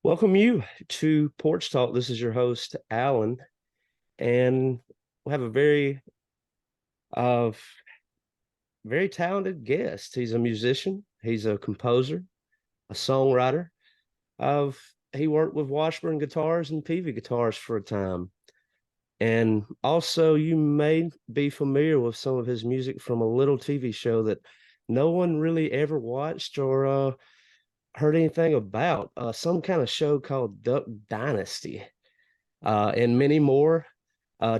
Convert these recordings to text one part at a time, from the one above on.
Welcome you to Porch Talk. This is your host, Alan, and we have a uh very talented guest. He's a musician, he's a composer, a songwriter. Of he worked with Washburn guitars and Peavey guitars for a time. And also you may be familiar with some of his music from a little TV show that no one really ever watched or heard anything about. Some kind of show called Duck Dynasty. And many more.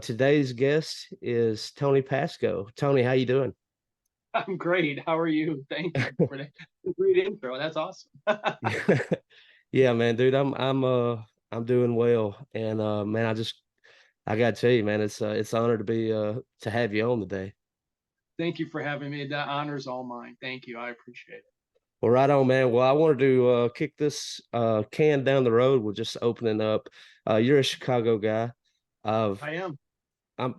Today's guest is Tony Pasco. Tony, how you doing? I'm great. How are you? Thank you for the great intro. That's awesome. Yeah, man, dude, I'm doing well, and man, I gotta tell you, man, it's an honor to be to have you on today. Thank you for having me. That honor's all mine. Thank you. I appreciate it. Well, right on, man. Well, I wanted to kick this can down the road with just opening up. You're a Chicago guy. Of I am. I'm.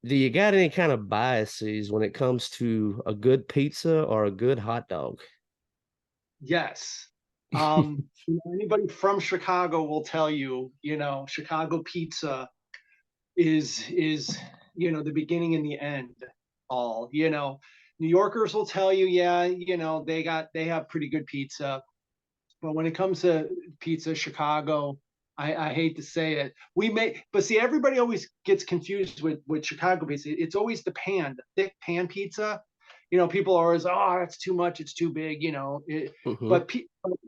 Do you got any kind of biases when it comes to a good pizza or a good hot dog? Yes. Anybody from Chicago will tell you, Chicago pizza is the beginning and the end all. New Yorkers will tell you, yeah, they have pretty good pizza. But when it comes to pizza, Chicago, I hate to say it, but see, everybody always gets confused with Chicago pizza. It's always the thick pan pizza. People are always, oh, that's too much, it's too big. Hmm. But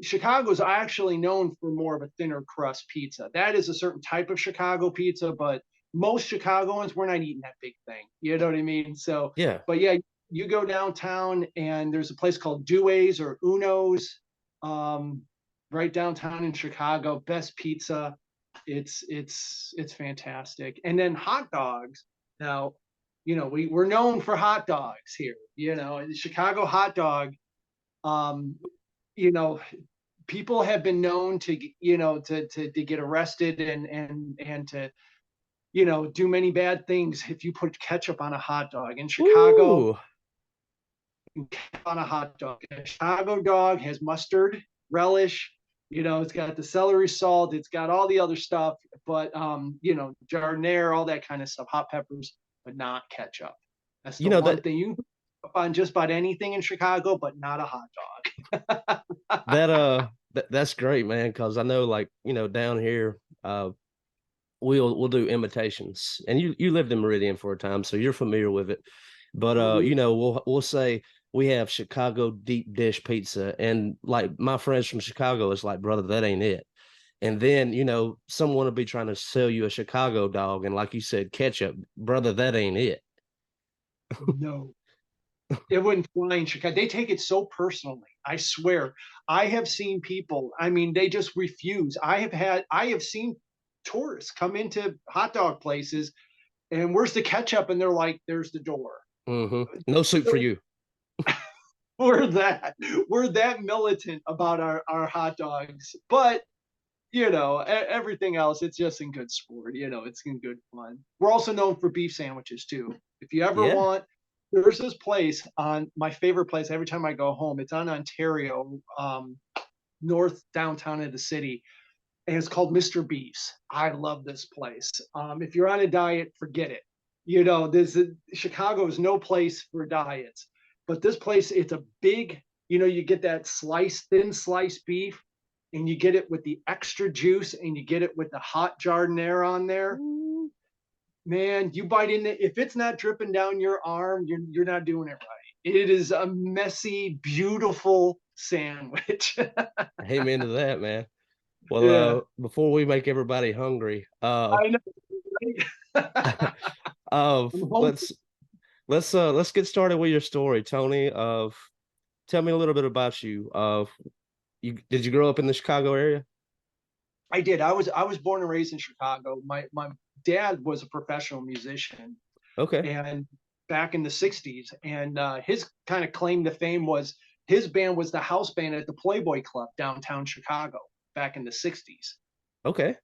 Chicago's actually known for more of a thinner crust pizza. That is a certain type of Chicago pizza, but most Chicagoans, we're not eating that big thing. You know what I mean? So, Yeah. but yeah, you go downtown and there's a place called Due's or Uno's, um, right downtown in Chicago. Best pizza. It's fantastic. And then hot dogs. Now, we're known for hot dogs here. The Chicago hot dog. Um, you know, People have been known to to get arrested and to do many bad things if you put ketchup on a hot dog in Chicago. Ooh. On a hot dog. A Chicago dog has mustard, relish. It's got the celery salt. It's got all the other stuff, but giardiniera, all that kind of stuff, hot peppers, but not ketchup. That's You the know one thing you can put on just about anything in Chicago, but not a hot dog. that's great, man, because I know, like, down here, we'll do imitations. And you lived in Meridian for a time, so you're familiar with it. But we'll say we have Chicago deep dish pizza, and like my friends from Chicago is like, brother, that ain't it. And then, someone will be trying to sell you a Chicago dog, and like you said, ketchup, brother, that ain't it. No, it wouldn't fly in Chicago. They take it so personally. I swear. I have seen people, I mean, they just refuse. I have seen tourists come into hot dog places and where's the ketchup? And they're like, there's the door. No soup for you. We're that we're that militant about our hot dogs. But everything else, it's just in good sport. It's in good fun. We're also known for beef sandwiches too. If you ever Yeah. want, there's this place on my favorite place every time I go home. It's on Ontario, north downtown of the city, and it's called Mr. Beef's. I love this place. If you're on a diet, forget it. Chicago is no place for diets, but this place, it's a big. You get that thin sliced beef, and you get it with the extra juice, and you get it with the hot giardiniera on there. Man, you bite in it. If it's not dripping down your arm, you're not doing it right. It is a messy, beautiful sandwich. Amen to that, man. Well, Yeah, before we make everybody hungry, I know. Right? uh, I'm home. let's get started with your story, Tony. Tell me a little bit about you. You did you grow up in the Chicago area? I did. I was born and raised in Chicago. My dad was a professional musician, Okay. and back in the '60s, and his kind of claim to fame was his band was the house band at the Playboy Club downtown Chicago back in the '60s. Okay.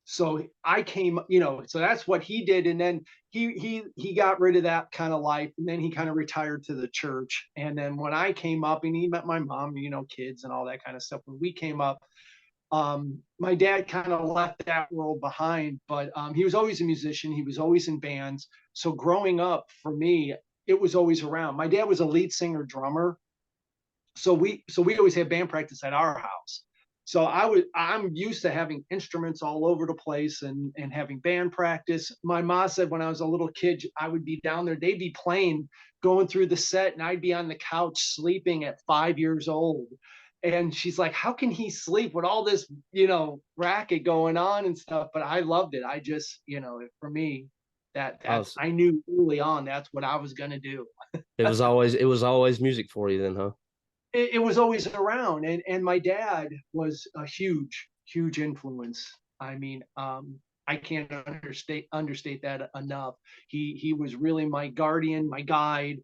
So I came, so that's what he did, and then he got rid of that kind of life, and then he kind of retired to the church. And then when I came up, and he met my mom, kids and all that kind of stuff. When we came up, My dad kind of left that world behind, but he was always a musician. He was always in bands. So growing up for me, it was always around. My dad was a lead singer drummer, so we always had band practice at our house. So I'm used to having instruments all over the place and having band practice. My mom said when I was a little kid, I would be down there, they'd be playing, going through the set, and I'd be on the couch sleeping at 5 years old. And she's like, how can he sleep with all this, racket going on and stuff? But I loved it. I just, for me, that's Oh, I knew early on that's what I was gonna do. it was always music for you then, huh? It was always around, and my dad was a huge influence. I mean, I can't understate that enough. He was really my guardian, my guide.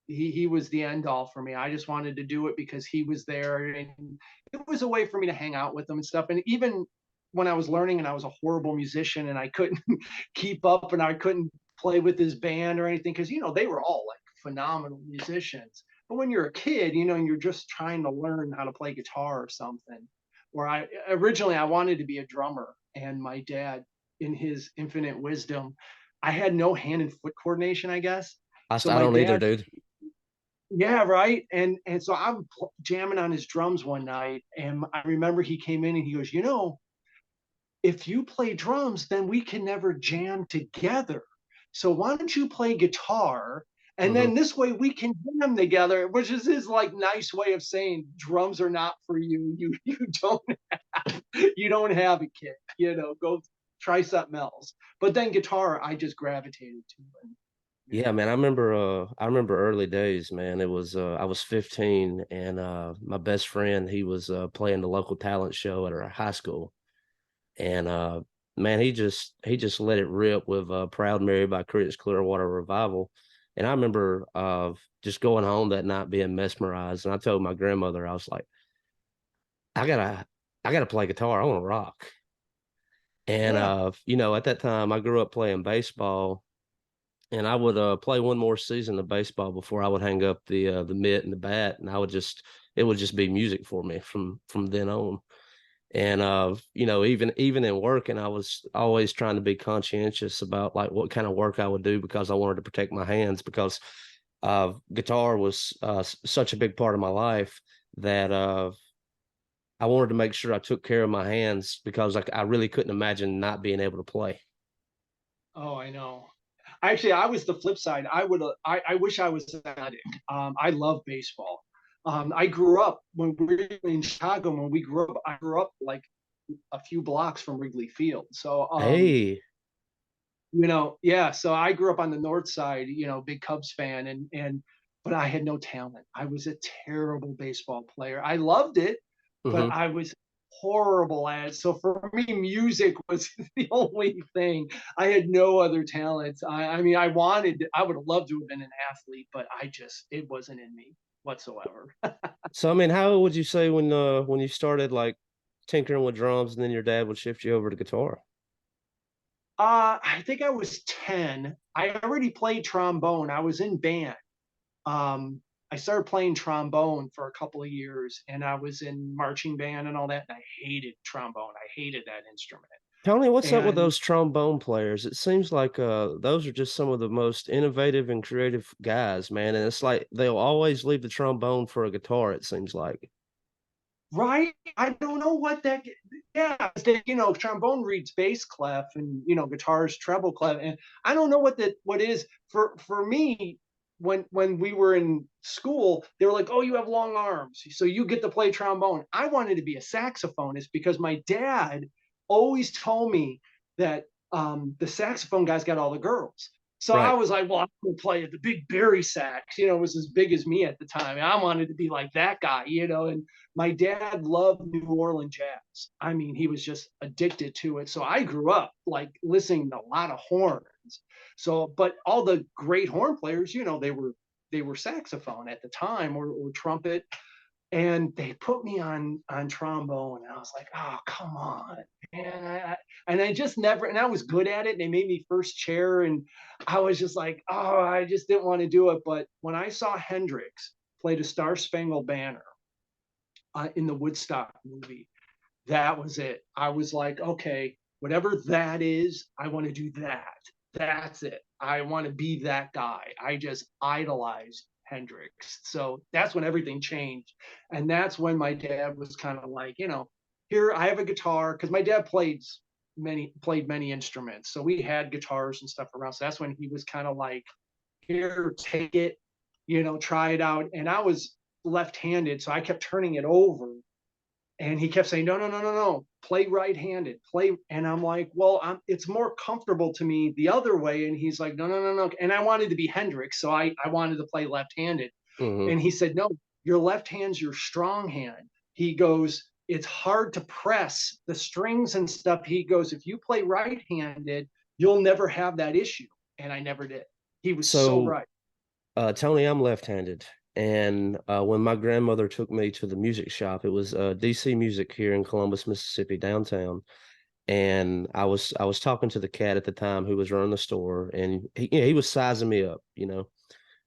He was the end all for me. I just wanted to do it because he was there, and it was a way for me to hang out with him and stuff. And even when I was learning and I was a horrible musician and I couldn't keep up and I couldn't play with his band or anything, because they were all like phenomenal musicians. But when you're a kid, and you're just trying to learn how to play guitar or something, or I wanted to be a drummer, and my dad, in his infinite wisdom, I had no hand and foot coordination, I guess. So I my don't either, dad, dude. yeah, right. And so I'm jamming on his drums one night, and I remember he came in and he goes, if you play drums, then we can never jam together. So why don't you play guitar? And Hmm. then this way we can jam together, which is his like nice way of saying drums are not for you. You don't have a kid. Go try something else. But then guitar, I just gravitated to. And, Yeah, man. I remember early days, man. It was I was 15 and my best friend, he was playing the local talent show at our high school. And man, he just let it rip with Proud Mary by Creedence Clearwater Revival. And I remember just going home that night being mesmerized. And I told my grandmother, I was like, I gotta I gotta play guitar. I want to rock. And yeah. at that time I grew up playing baseball, and I would play one more season of baseball before I would hang up the mitt and the bat, and it would just be music for me from then on. And even in working, I was always trying to be conscientious about like what kind of work I would do because I wanted to protect my hands because guitar was such a big part of my life that I wanted to make sure I took care of my hands because I really couldn't imagine not being able to play. Oh, I know. Actually, I was the flip side. I wish I was an addict. I love baseball. I grew up when we were in Chicago. When we grew up, I grew up like a few blocks from Wrigley Field. So, Hey. yeah. So I grew up on the north side. Big Cubs fan, but I had no talent. I was a terrible baseball player. I loved it, but Hmm. I was horrible at it. So for me, music was the only thing. I had no other talents. I mean, I would have loved to have been an athlete, but it wasn't in me whatsoever. So I mean, how old would you say when you started like tinkering with drums and then your dad would shift you over to guitar? I think I was 10. I already played trombone. I was in band. I started playing trombone for a couple of years, and I was in marching band and all that. And I hated trombone. I hated that instrument. Tony, what's up with And those trombone players? It seems like those are just some of the most innovative and creative guys, man. And it's like they'll always leave the trombone for a guitar, it seems like. right, I don't know what that. Yeah, trombone reads bass clef, and guitars treble clef, and I don't know what is for me. When we were in school, they were like, "Oh, you have long arms, so you get to play trombone." I wanted to be a saxophonist because my dad always told me that the saxophone guys got all the girls. So I Right. was like, "Well, I'm gonna play the big Barry sax." It was as big as me at the time. I wanted to be like that guy, and my dad loved New Orleans jazz. I mean, he was just addicted to it. So I grew up like listening to a lot of horns. So, but all the great horn players, they were saxophone at the time, or trumpet, and they put me on trombone, and I was like, oh, come on, man. And I just never, and I was good at it, and they made me first chair, and I was just like, oh, I just didn't want to do it. But when I saw Hendrix play the Star Spangled Banner, in the Woodstock movie. That was it. I was like, okay, whatever that is, I want to do that. That's it. I want to be that guy. I just idolized Hendrix. So that's when everything changed. And that's when my dad was kind of like, here I have a guitar because my dad played many instruments. So we had guitars and stuff around. So that's when he was kind of like, here, take it, try it out. And I was left-handed, so I kept turning it over and he kept saying, no, no, no, no, no, play right-handed, play. And I'm like, well, it's more comfortable to me the other way. And he's like, no, no, no, no. And I wanted to be Hendrix, so I wanted to play left-handed. Hmm. And he said, no, your left hand's your strong hand. He goes, it's hard to press the strings and stuff. He goes, if you play right-handed, you'll never have that issue. And I never did. He was so So, right. Tony, I'm left-handed, and when my grandmother took me to the music shop, it was DC Music here in Columbus, Mississippi, downtown. And I was talking to the cat at the time who was running the store, and he was sizing me up,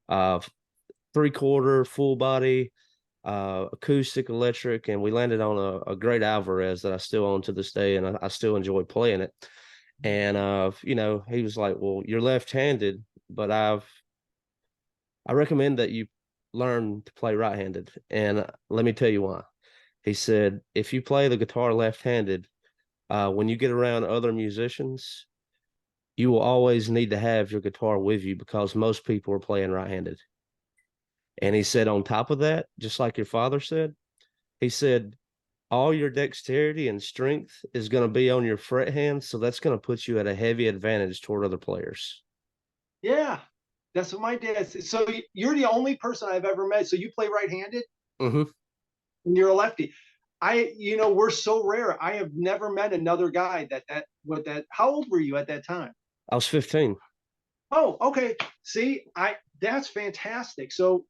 uh, 3/4 full body, acoustic, electric, and we landed on a great Alvarez that I still own to this day, and I still enjoy playing it. And he was like, "Well, you're left-handed, but I recommend that you learn to play right-handed." And let me tell you why. He said, "If you play the guitar left-handed, when you get around other musicians, you will always need to have your guitar with you because most people are playing right-handed." And he said, on top of that, just like your father said, he said, all your dexterity and strength is going to be on your fret hand. So that's going to put you at a heavy advantage toward other players. Yeah, that's what my dad said. So you're the only person I've ever met. So you play right-handed Hmm. and you're a lefty. We're so rare. I have never met another guy with that. How old were you at that time? I was 15. Oh, okay. See, that's fantastic. So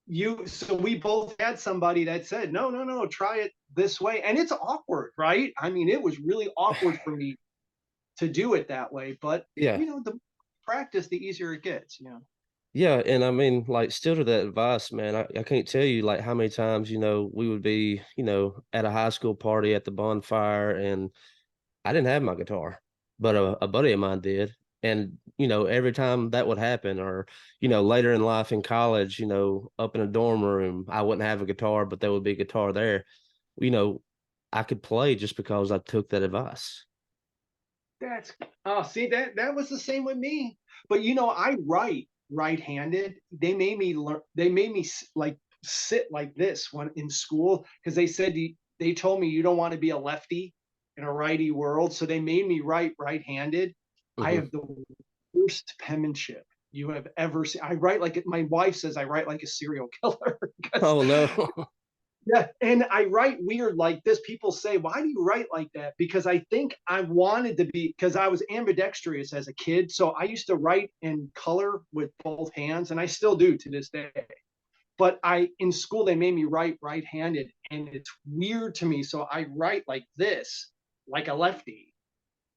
we both had somebody that said, no, no, no, try it this way. And it's awkward, right? I mean, it was really awkward for me to do it that way, but Yeah. the practice, the easier it gets. Yeah. And I mean, like, still to that advice, man, I can't tell you like how many times, we would be, at a high school party at the bonfire, and I didn't have my guitar, but a buddy of mine did. And, every time that would happen, or, later in life in college, up in a dorm room, I wouldn't have a guitar, but there would be a guitar there. You know, I could play just because I took that advice. That's see that was the same with me. But I write right-handed. They made me learn. They made me like sit like this when in school because they said they told me you don't want to be a lefty in a righty world. So they made me write right-handed. I Hmm. have the worst penmanship you have ever seen. I write like my wife says I write like a serial killer because Oh no. yeah, and I write weird like this. People say, "Why do you write like that?" Because I think I wanted to be because I was ambidextrous as a kid, so I used to write in color with both hands, and I still do to this day. But I in school they made me write right-handed, and it's weird to me. So I write like this, like a lefty,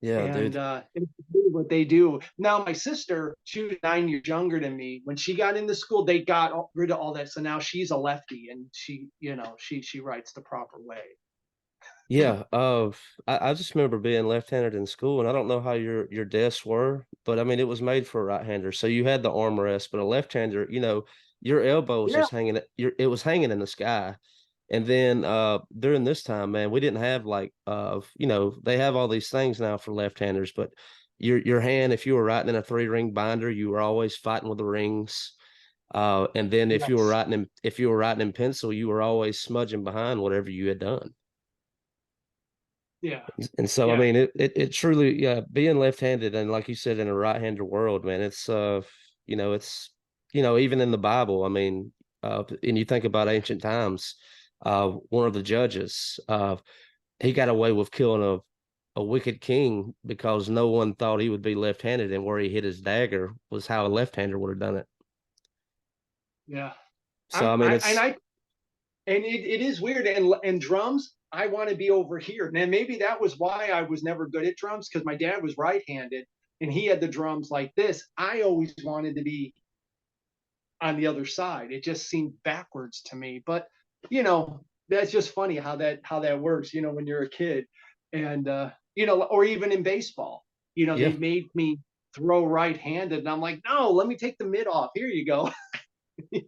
Yeah, and dude. it's really what they do. Now, my sister, she was 9 years younger than me. When she got into school, they got rid of all that. So now she's a lefty, and she writes the proper way. Yeah, I just remember being left-handed in school, and I don't know how your desks were, but I mean it was made for a right-hander. So you had the armrest, but a left-hander, your elbow was Yeah, just hanging, it was hanging in the sky. And then during this time, man, we didn't have like they have all these things now for left-handers, but your hand, if you were writing in a three-ring binder, you were always fighting with the rings. And then yes, if you were writing in pencil, you were always smudging behind whatever you had done. yeah, And so, I yeah, mean, it truly, yeah, being left-handed and like you said, in a right-handed world, man, it's, even in the Bible, I mean, and you think about ancient times, one of the judges, he got away with killing a wicked king because no one thought he would be left-handed, and where he hit his dagger was how a left-hander would have done it. yeah. So, I mean, it's, It is weird. And drums, I want to be over here. And maybe that was why I was never good at drums because my dad was right-handed and he had the drums like this. I always wanted to be on the other side. It just seemed backwards to me. But you know, that's just funny how that works, you know, when you're a kid. And you know, or even in baseball, you know, they Yeah. made me throw right-handed, and I'm like, no, let me take the mid off. Here you go.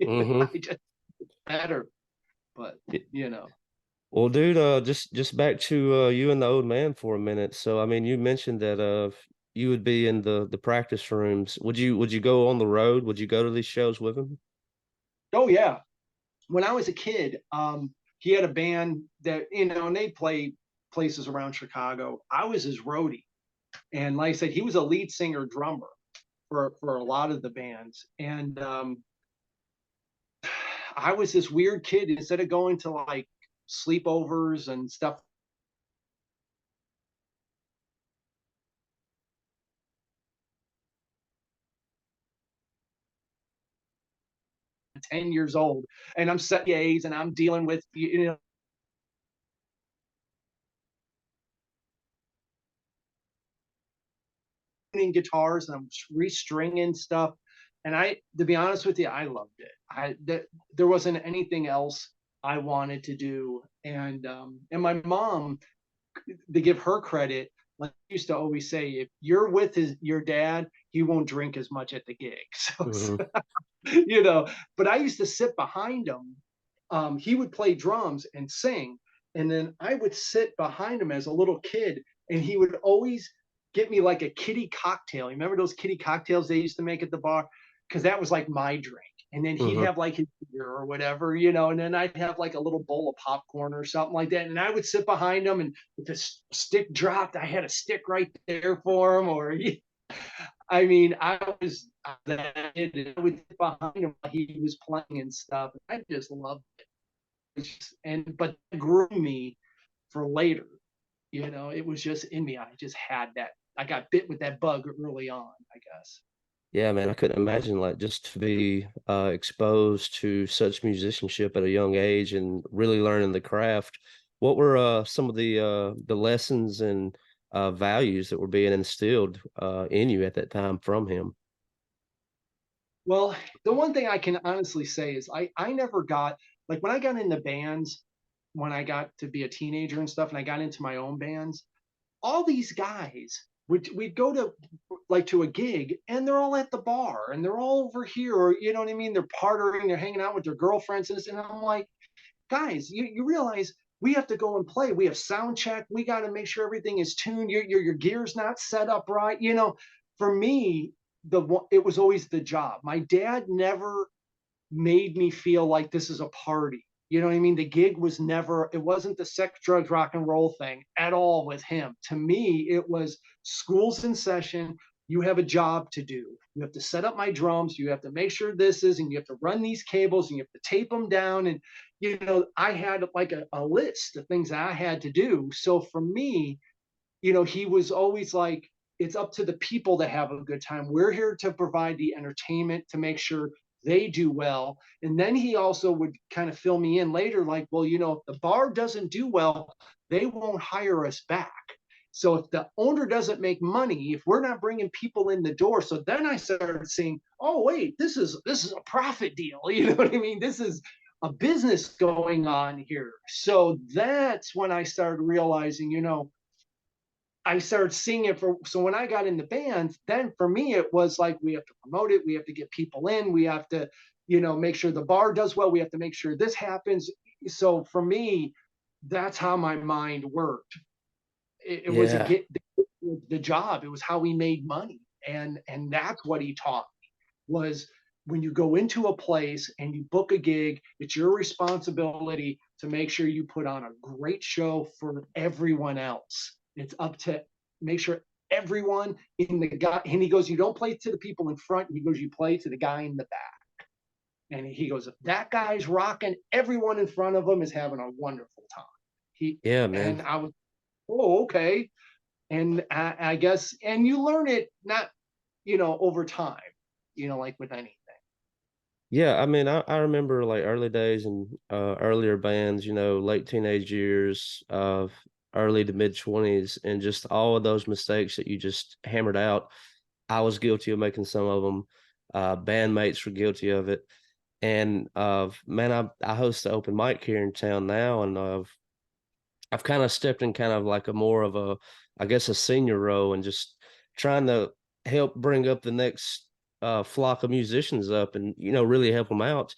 Hmm. I just better, but you know. Well, dude, just back to you and the old man for a minute. So, I mean, you mentioned that you would be in the practice rooms. Would you go on the road? Would you go to these shows with him? Oh yeah, when I was a kid, he had a band that, you know, and they play places around Chicago. I was his roadie, and like I said, he was a lead singer drummer for a lot of the bands. And I was this weird kid. Instead of going to like sleepovers and stuff, 10 years old, and I'm set gays, and I'm dealing with, you know, guitars, and I'm restringing stuff. And I, to be honest with you, I loved it. There wasn't anything else I wanted to do. And my mom, to give her credit, like I used to always say, if you're with your dad, he won't drink as much at the gig. Hmm. So you know, but I used to sit behind him. He would play drums and sing, and then I would sit behind him as a little kid, and he would always get me like a kitty cocktail. You remember those kitty cocktails they used to make at the bar? Because that was like my drink. And then he'd Hmm. have like his beer or whatever, you know, and then I'd have like a little bowl of popcorn or something like that. And I would sit behind him, and if the stick dropped, I had a stick right there for him. Or I mean, I was that kid. I would sit behind him while he was playing and stuff. I just loved it. And but it grew me for later. You know, it was just in me. I just had that. I got bit with that bug early on, I guess. Yeah, man, I couldn't imagine like just to be exposed to such musicianship at a young age and really learning the craft. What were some of the lessons and values that were being instilled in you at that time from him? Well, the one thing I can honestly say is I never got, like, when I got into bands, when I got to be a teenager and stuff, and I got into my own bands, all these guys we'd go to, like, to a gig, and they're all at the bar, and they're all over here, or you know what I mean, they're partying, they're hanging out with their girlfriends, and I'm like, guys, you realize we have to go and play. We have sound check. We got to make sure everything is tuned. Your gear's not set up right. You know, for me, it was always the job. My dad never made me feel like this is a party. You know what I mean? The gig was never, it wasn't the sex, drugs, rock and roll thing at all with him. To me, it was school's in session. You have a job to do. You have to set up my drums. You have to make sure this is, and you have to run these cables, and you have to tape them down. And, you know, I had like a list of things that I had to do. So for me, you know, he was always like, it's up to the people to have a good time. We're here to provide the entertainment to make sure they do well. And then he also would kind of fill me in later, like, well, you know, if the bar doesn't do well, they won't hire us back. So if the owner doesn't make money, if we're not bringing people in the door, so then I started seeing, oh wait, this is a profit deal. You know what I mean? This is a business going on here. So that's when I started realizing, you know, I started seeing it for, so when I got in the band, then for me it was like, we have to promote it, we have to get people in, we have to, you know, make sure the bar does well, we have to make sure this happens. So for me, that's how my mind worked. It was a Yeah. get the job. It was how we made money, and that's what he taught me was, when you go into a place and you book a gig, it's your responsibility to make sure you put on a great show for everyone else. It's up to make sure everyone in the guy, and he goes, you don't play to the people in front. He goes, you play to the guy in the back. And he goes, if that guy's rocking, everyone in front of him is having a wonderful time. He Yeah, man. and I was, oh, okay. And I guess, and you learn it not, you know, over time, you know, like with anything. Yeah, I mean, I remember like early days and earlier bands, late teenage years of early to mid 20s, and just all of those mistakes that you just hammered out. I was guilty of making some of them. Bandmates were guilty of it. And man, I host the open mic here in town now, and I've kind of stepped in kind of like a more of a, I guess, a senior role and just trying to help bring up the next flock of musicians up and, really help them out.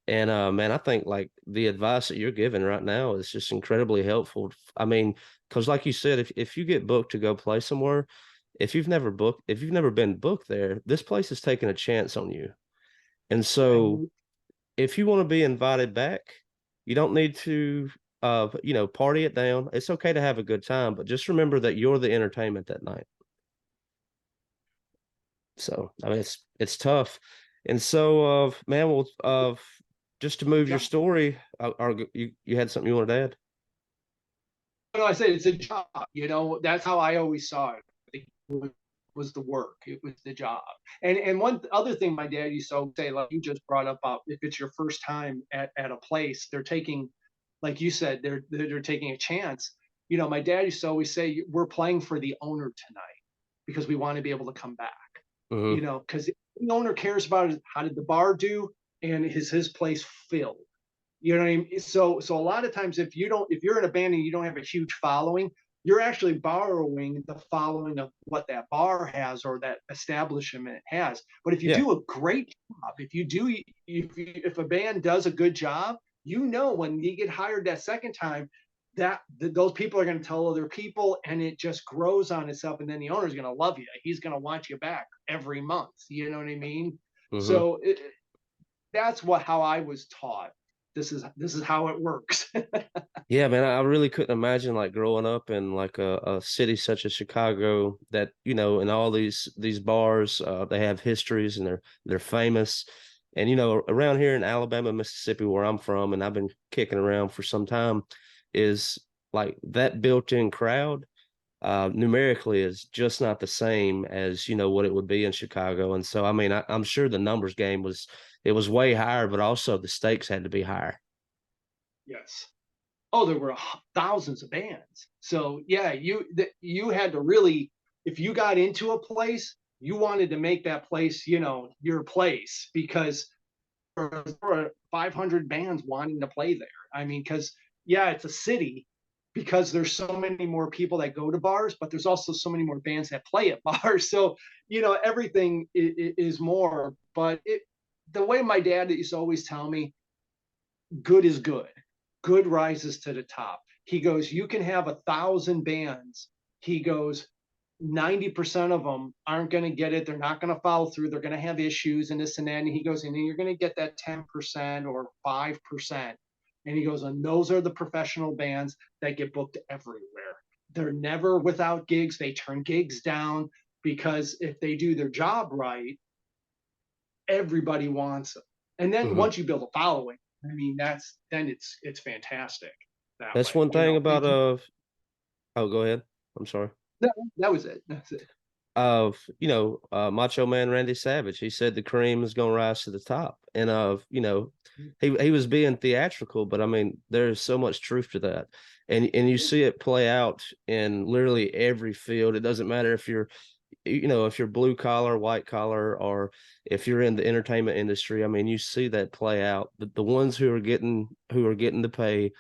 And man, I think like the advice that you're giving right now is just incredibly helpful. I mean, because like you said, if you get booked to go play somewhere, if you've never been booked there, this place is taking a chance on you. And so And if you want to be invited back, you don't need to party it down. It's okay to have a good time, but just remember that you're the entertainment that night. So I mean it's tough. And so man, well just to move your yeah, story, you had something you wanted to add? no, I said it's a job. That's how I always saw it. It was the work. It was the job. And one other thing my dad used to say, like you just brought up, if it's your first time at a place, they're taking, like you said, they're taking a chance. My dad used to always say, we're playing for the owner tonight because we want to be able to come back. Hmm. Because the owner cares about is how did the bar do and is his place filled. You know what I mean? So a lot of times if you're in a band and you don't have a huge following, you're actually borrowing the following of what that bar has or that establishment has. But if you Yeah. do a great job, if a band does a good job, when you get hired that second time, those people are going to tell other people, and it just grows on itself. And then the owner's going to love you. He's going to want you back every month. You know what I mean? Hmm. So that's how I was taught. This is how it works. Yeah, man, I really couldn't imagine like growing up in like a city such as Chicago that, in all these bars, they have histories and they're famous. And around here in Alabama, Mississippi, where I'm from, and I've been kicking around for some time, is like that built-in crowd numerically is just not the same as what it would be in Chicago. And so I mean I'm sure the numbers game was way higher, but also the stakes had to be higher. Yes. Oh, there were thousands of bands. So yeah, you had to really, if you got into a place, you wanted to make that place, your place, because there were 500 bands wanting to play there. I mean, because yeah, it's a city, because there's so many more people that go to bars, but there's also so many more bands that play at bars. So everything is more. But the way my dad used to always tell me, good is good. Good rises to the top. He goes, you can have 1,000 bands. He goes, 90% of them aren't going to get it. They're not going to follow through. They're going to have issues and this and that. And he goes, and then you're going to get that 10% or 5%. And he goes, and those are the professional bands that get booked everywhere. They're never without gigs. They turn gigs down because if they do their job right, everybody wants them. And then Hmm. once you build a following, I mean, it's fantastic that That's way. one thing about oh, go ahead. I'm sorry. That was it. That's it. Of Macho Man Randy Savage. He said the cream is gonna rise to the top. And he was being theatrical, but I mean there's so much truth to that. And you see it play out in literally every field. It doesn't matter if you're blue collar, white collar, or if you're in the entertainment industry. I mean, you see that play out. The ones who are getting to pay,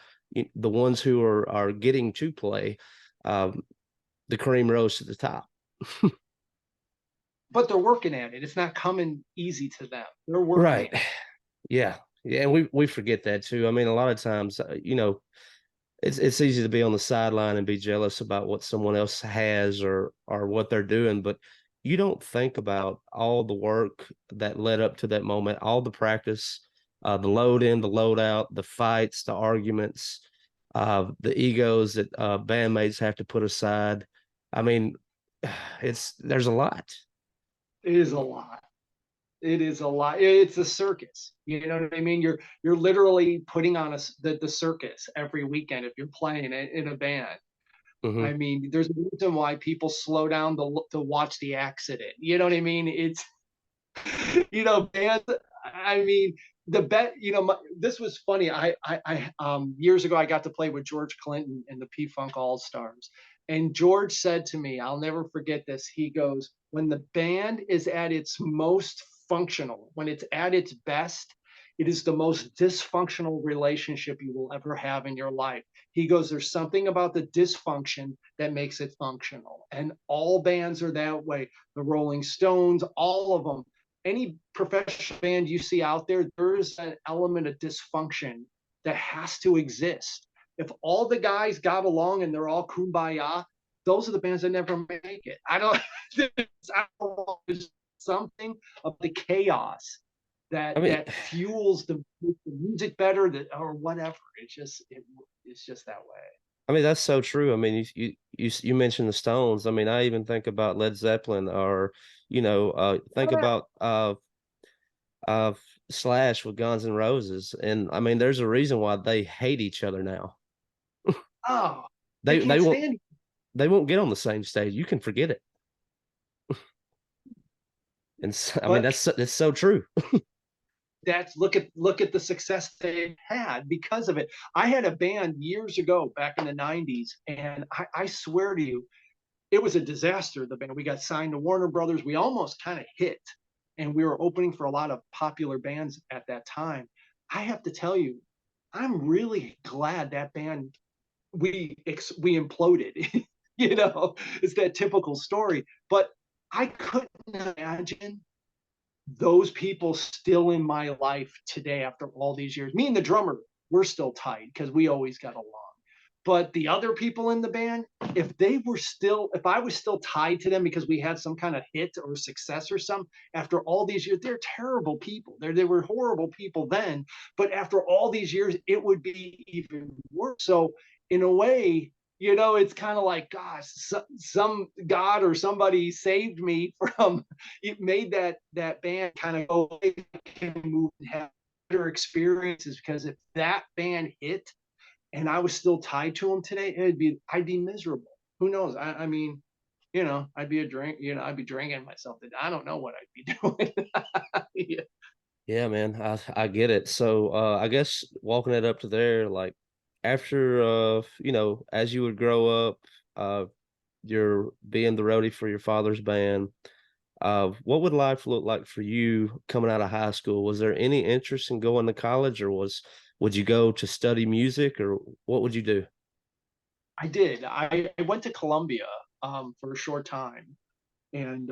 the ones who are getting to play, um, the cream rose to the top. But they're working at it. It's not coming easy to them. They're working Right. at it. Yeah. Yeah. And we forget that too. I mean, a lot of times, it's easy to be on the sideline and be jealous about what someone else has or what they're doing, but you don't think about all the work that led up to that moment, all the practice, the load in, the load out, the fights, the arguments, the egos that bandmates have to put aside. I mean, there's a lot. It is a lot. It is a lot. It's a circus. You know what I mean? You're literally putting on the circus every weekend if you're playing in a band. I Hmm. mean, there's a reason why people slow down to watch the accident. You know what I mean? It's bands. I mean, the bet. This was funny. Years ago I got to play with George Clinton and the P Funk All Stars, and George said to me, I'll never forget this. He goes, when the band is at its most functional, when it's at its best, It is the most dysfunctional relationship you will ever have in your life. He goes, there's something about the dysfunction that makes it functional. And all bands are that way. The Rolling Stones, all of them. Any professional band you see out there, there's an element of dysfunction that has to exist. If all the guys got along and they're all kumbaya, those are the bands that never make it. I don't know, there's something of the chaos I that mean, fuels the music better, or whatever. It's just that way. I mean that's so true. I mean, you mentioned the Stones. I mean, I even think about Led Zeppelin, or think about uh Slash with Guns N' Roses, and I mean, there's a reason why they hate each other now. Oh, they They can't won't stand it. get on the same stage. You can forget it. And so, I mean, But that's so true. that's look at the success they had because of it. I had a band years ago back in the 90s, and I swear to you, it was a disaster. The band, we got signed to Warner Brothers. We almost kind of hit, and we were opening for a lot of popular bands at that time. I have to tell you, I'm really glad that band we imploded. It's that typical story. But I couldn't imagine those people still in my life today after all these years. Me and the drummer, we're still tight because we always got along. But the other people in the band, if I was still tied to them because we had some kind of hit or success or something after all these years, they're terrible people. They were horrible people then, but after all these years, it would be even worse. So in a way, it's kind of like, gosh, some God or somebody saved me from. It made that band kind of go away, and move and have better experiences, because if that band hit and I was still tied to him today, I'd be miserable. Who knows? I mean, I'd be drinking myself. I don't know what I'd be doing. Yeah. Yeah, man, I get it. So I guess walking it up to there, like after as you would grow up, uh you're being the roadie for your father's band. What would life look like for you coming out of high school? Was there any interest in going to college, or would you go to study music, or what would you do? I did. I went to Columbia for a short time, and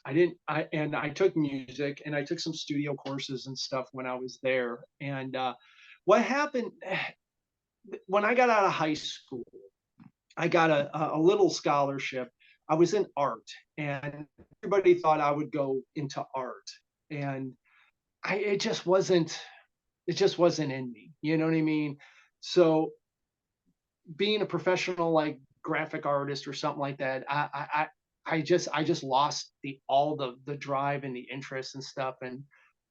I didn't. I took music, and I took some studio courses and stuff when I was there. And what happened when I got out of high school? I got a little scholarship. I was in art, and everybody thought I would go into art, and it just wasn't in me. You know what I mean? So being a professional like graphic artist or something like that, I just lost the drive and the interest and stuff. And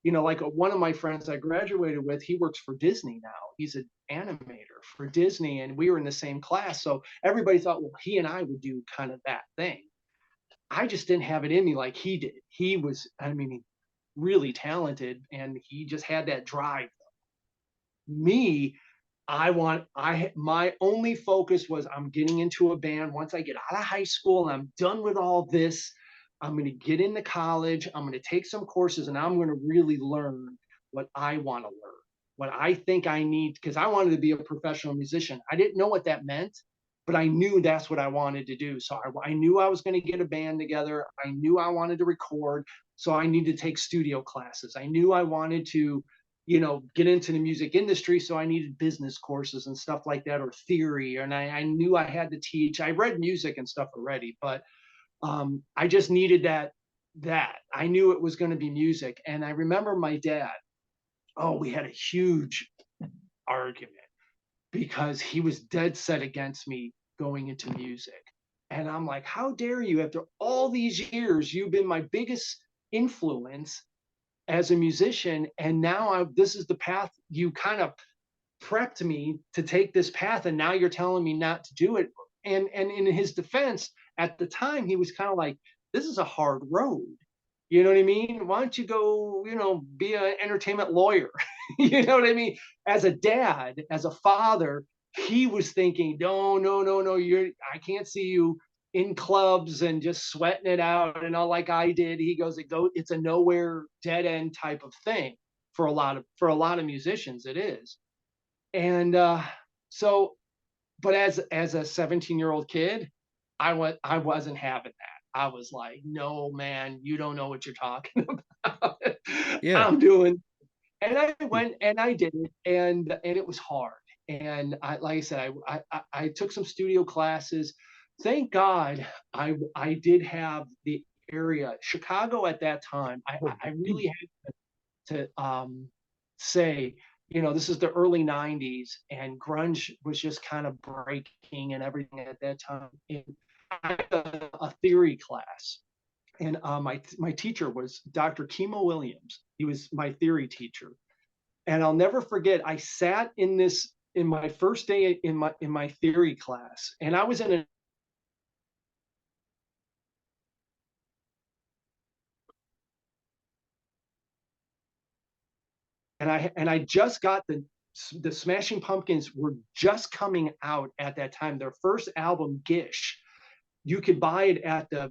like one of my friends I graduated with, he works for Disney now. He's an animator for Disney, and we were in the same class. So everybody thought, well, he and I would do kind of that thing. I just didn't have it in me like he did. He was, I mean, really talented, and he just had that drive. Me, my only focus was, I'm getting into a band. Once I get out of high school and I'm done with all this, I'm going to get into college. I'm going to take some courses, and I'm going to really learn what I want to learn, what I think I need, because I wanted to be a professional musician. I didn't know what that meant, but I knew that's what I wanted to do. So I knew I was going to get a band together. I knew I wanted to record. So I needed to take studio classes. I knew I wanted to get into the music industry. So I needed business courses and stuff like that, or theory. And I knew I had to teach. I read music and stuff already, but I just needed that. I knew it was going to be music. And I remember my dad, oh, we had a huge argument because he was dead set against me going into music. And I'm like, how dare you? After all these years, you've been my biggest influence as a musician, and now this is the path you kind of prepped me to take, this path, and now you're telling me not to do it. And in his defense, at the time, he was kind of like, this is a hard road. You know what I mean? Why don't you go, be an entertainment lawyer? You know what I mean? As a dad, as a father, he was thinking, no, no, no, no, I can't see you in clubs and just sweating it out and all like I did. He goes, it's a nowhere dead end type of thing. for a lot of musicians, it is. And so, but as a 17-year-old kid, I wasn't having that. I was like, no, man, you don't know what you're talking about. Yeah. I'm doing, and I Mm. went and I did it, and it was hard. And like I said, I took some studio classes. Thank God I did have the area. Chicago at that time, I really had to say, this is the early 90s, and grunge was just kind of breaking and everything at that time. And I had a theory class, and my teacher was Dr. Kimo Williams. He was my theory teacher, and I'll never forget. I sat in my first day in my theory class, and I was in a and I just got the Smashing Pumpkins were just coming out at that time. Their first album, Gish, you could buy it at the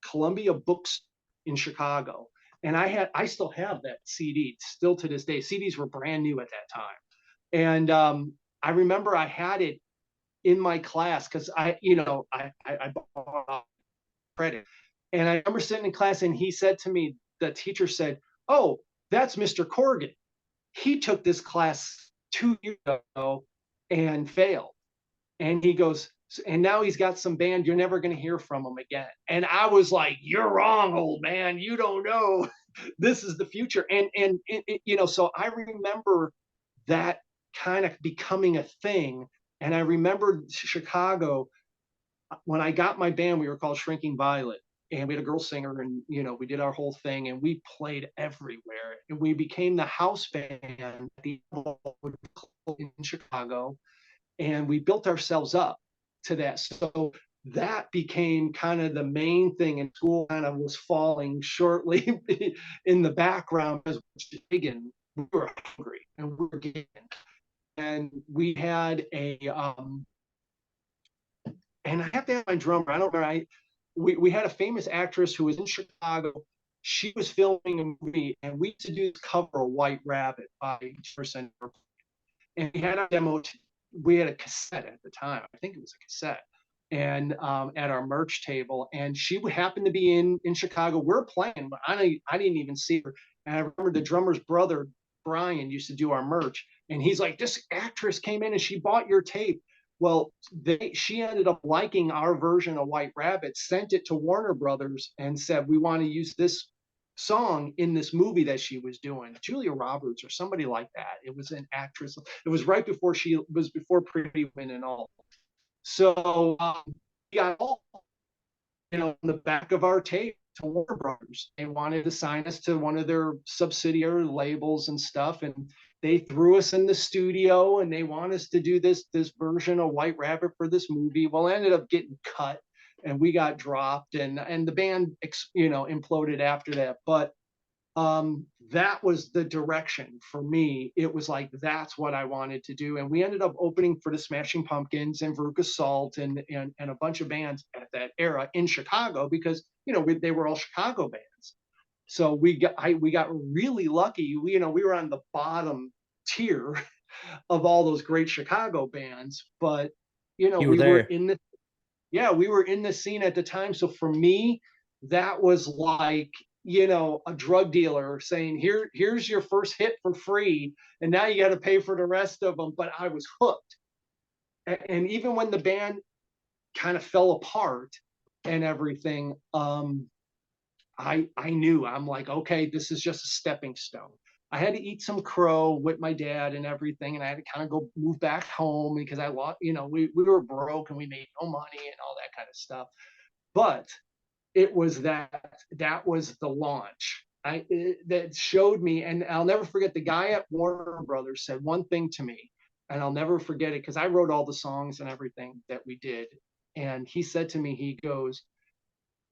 Columbia Books in Chicago. And I still have that CD still to this day. CDs were brand new at that time. And I remember I had it in my class because I bought credit. And I remember sitting in class, and he said to me, the teacher said, "Oh, that's Mr. Corgan. He took this class 2 years ago and failed." And he goes, and now he's got some band. You're never going to hear from him again. And I was like, "You're wrong, old man. You don't know. This is the future." And so I remember that kind of becoming a thing. And I remember Chicago when I got my band. We were called Shrinking Violet, and we had a girl singer, and we did our whole thing, and we played everywhere, and we became the house band in Chicago, and we built ourselves up to that. So that became kind of the main thing, and school kind of was falling shortly in the background because we were hungry and we were getting, and we had and I have to have my drummer. I don't remember. We had a famous actress who was in Chicago. She was filming a movie, and we used to do this cover of White Rabbit by Jefferson. And we had a demo. We had a cassette at the time. I think it was a cassette, and at our merch table. And she would happen to be in Chicago. We're playing, but I didn't even see her. And I remember the drummer's brother Brian used to do our merch, and he's like, "This actress came in and she bought your tape." Well, she ended up liking our version of White Rabbit, sent it to Warner Brothers, and said, "We want to use this song in this movie that she was doing." Julia Roberts or somebody like that. It was an actress. It was right before she was before Pretty Women and all. So we got all on the back of our tape to Warner Brothers. They wanted to sign us to one of their subsidiary labels and stuff, and they threw us in the studio, and they want us to do this version of White Rabbit for this movie. Well, I ended up getting cut, and we got dropped, and the band imploded after that. But that was the direction for me. It was like that's what I wanted to do, and we ended up opening for the Smashing Pumpkins and Veruca Salt and a bunch of bands at that era in Chicago because they were all Chicago bands. So we got really lucky. We were on the bottom tier of all those great Chicago bands, but You were we were there. in the yeah, we were in the scene at the time. So for me, that was like, a drug dealer saying, here's your first hit for free, and now you got to pay for the rest of them. But I was hooked. And even when the band kind of fell apart and everything, I knew. I'm like, okay, this is just a stepping stone. I had to eat some crow with my dad and everything, and I had to kind of go move back home because I lost, we were broke and we made no money and all that kind of stuff. But it was that was the launch. That showed me, and I'll never forget. The guy at Warner Brothers said one thing to me, and I'll never forget it because I wrote all the songs and everything that we did. And he said to me, he goes,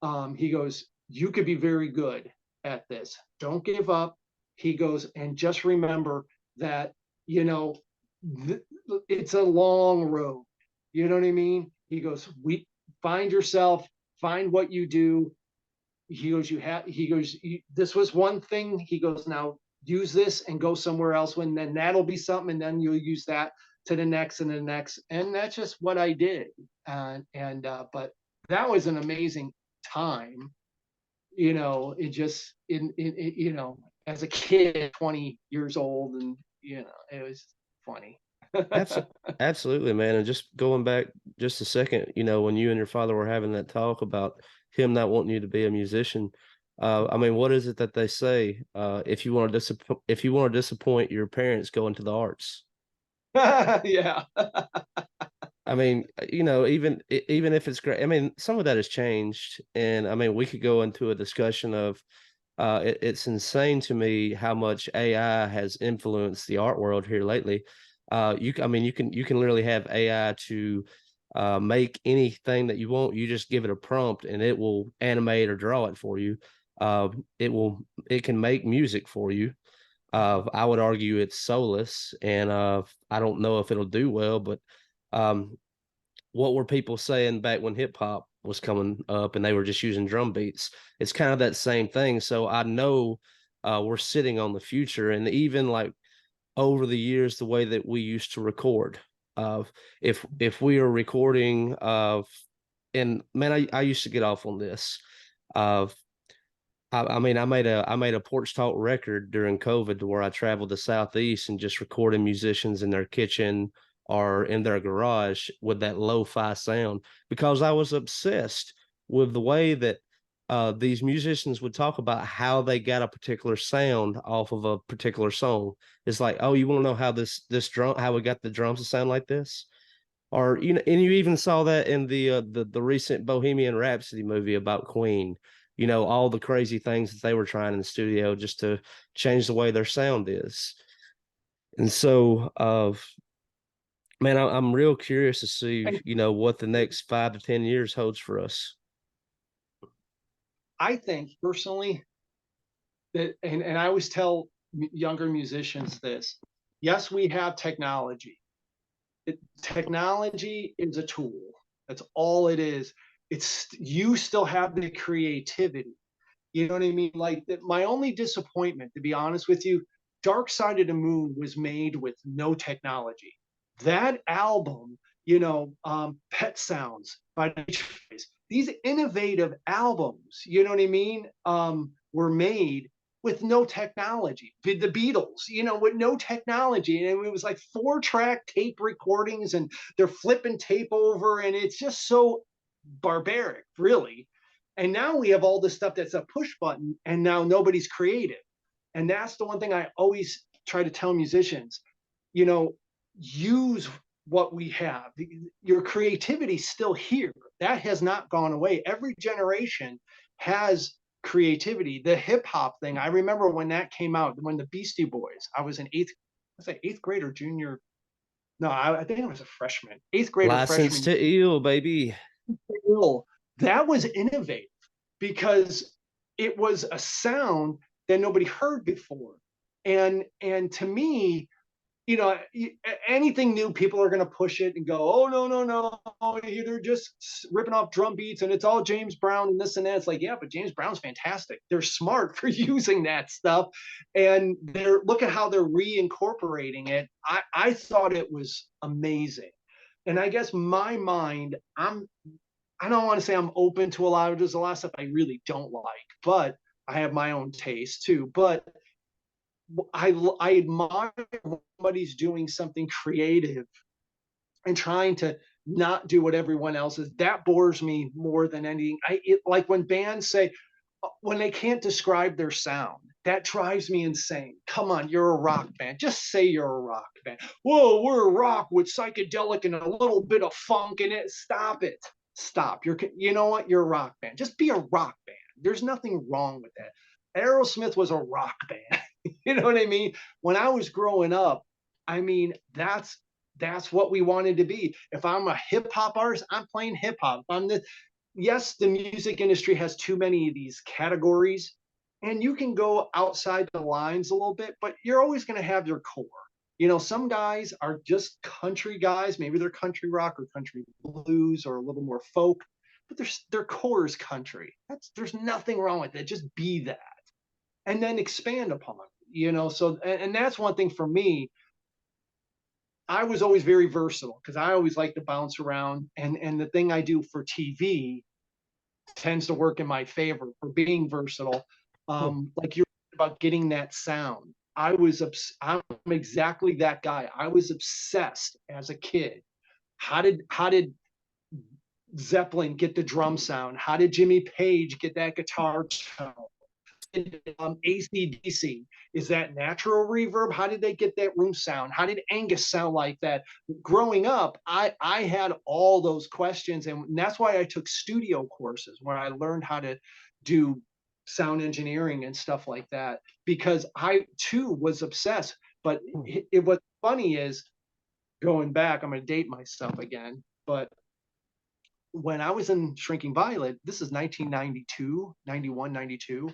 "You could be very good at this. Don't give up." He goes, "And just remember that, you know, it's a long road." You know what I mean? He goes, "We find yourself, find what you do." He goes, "This was one thing." He goes, "Now use this and go somewhere else, when then that'll be something, and then you'll use that to the next and the next. And that's just what I did. But that was an amazing time. It just as a kid, 20 years old, and it was funny. Abso- Absolutely, man. And just going back just a second, when you and your father were having that talk about him not wanting you to be a musician, I mean, what is it that they say? If you want to disappoint your parents, go into the arts. Yeah. I mean, even if it's great, I mean, some of that has changed, and I mean, we could go into a discussion of it's insane to me how much AI has influenced the art world here lately. I mean, you can literally have AI to make anything that you want. You just give it a prompt, and it will animate or draw it for you. It can make music for you. I would argue it's soulless, and I don't know if it'll do well, but um, what were people saying back when hip hop was coming up and they were just using drum beats? It's kind of that same thing. So I know we're sitting on the future, and even like over the years, the way that we used to record. If we are recording, and man, I used to get off on this. Uh, I mean, I made a Porch Talk record during COVID to where I traveled the Southeast and just recorded musicians in their kitchen or in their garage with that lo-fi sound because I was obsessed with the way that these musicians would talk about how they got a particular sound off of a particular song. It's like, oh, you want to know how this drum, how we got the drums to sound like this? Or and you even saw that in the recent Bohemian Rhapsody movie about Queen. All the crazy things that they were trying in the studio just to change the way their sound is. And so, man, I'm real curious to see, And what the next 5 to 10 years holds for us. I think personally that, and I always tell younger musicians this: yes, we have technology. Technology is a tool. That's all it is. It's, you still have the creativity. You know what I mean? Like, my only disappointment, to be honest with you, Dark Side of the Moon was made with no technology. That album, Pet Sounds by the these innovative albums, you know what I mean, were made with no technology. The Beatles, with no technology. And it was like 4-track tape recordings, and they're flipping tape over, and it's just so barbaric, really. And now we have all this stuff that's a push button, and now nobody's creative. And that's the one thing I always try to tell musicians, you know, use what we have. Your creativity's still here. That has not gone away. Every generation has creativity. The hip hop thing, I remember when that came out, when the Beastie Boys, I was in eighth grade or junior. No, I think I was a freshman, eighth grade or License freshman. to ill, baby. That was innovative because it was a sound that nobody heard before. And to me, anything new, people are going to push it and go, oh, no, no, no, they're just ripping off drum beats and it's all James Brown and this and that. It's like, yeah, but James Brown's fantastic. They're smart for using that stuff, and look at how they're reincorporating it. I thought it was amazing. And I guess my mind, I don't want to say I'm open to a lot of, there's a lot of stuff I really don't like, but I have my own taste too. But I admire when somebody's doing something creative and trying to not do what everyone else is. That bores me more than anything. Like when bands say, when they can't describe their sound, that drives me insane. Come on, you're a rock band. Just say you're a rock band. Whoa, we're a rock with psychedelic and a little bit of funk in it. Stop it. Stop. You know what? You're a rock band. Just be a rock band. There's nothing wrong with that. Aerosmith was a rock band. You know what I mean? When I was growing up, I mean, that's what we wanted to be. If I'm a hip hop artist, I'm playing hip hop. Yes, the music industry has too many of these categories, and you can go outside the lines a little bit, but you're always going to have your core. Some guys are just country guys. Maybe they're country rock or country blues or a little more folk, but their core is country. There's nothing wrong with it. Just be that, and then expand upon it. So and that's one thing for me. I was always very versatile because I always like to bounce around, and the thing I do for TV tends to work in my favor for being versatile. Huh. Like you're about getting that sound. I'm exactly that guy. I was obsessed as a kid. How did Zeppelin get the drum sound? How did Jimmy Page get that guitar tone? ACDC, is that natural reverb? How did they get that room sound? How did Angus sound like that? Growing up, I had all those questions, and that's why I took studio courses where I learned how to do sound engineering and stuff like that, because I too was obsessed. But what's funny is, going back, I'm going to date myself again, but when I was in Shrinking Violet, this is 1992, 91, 92.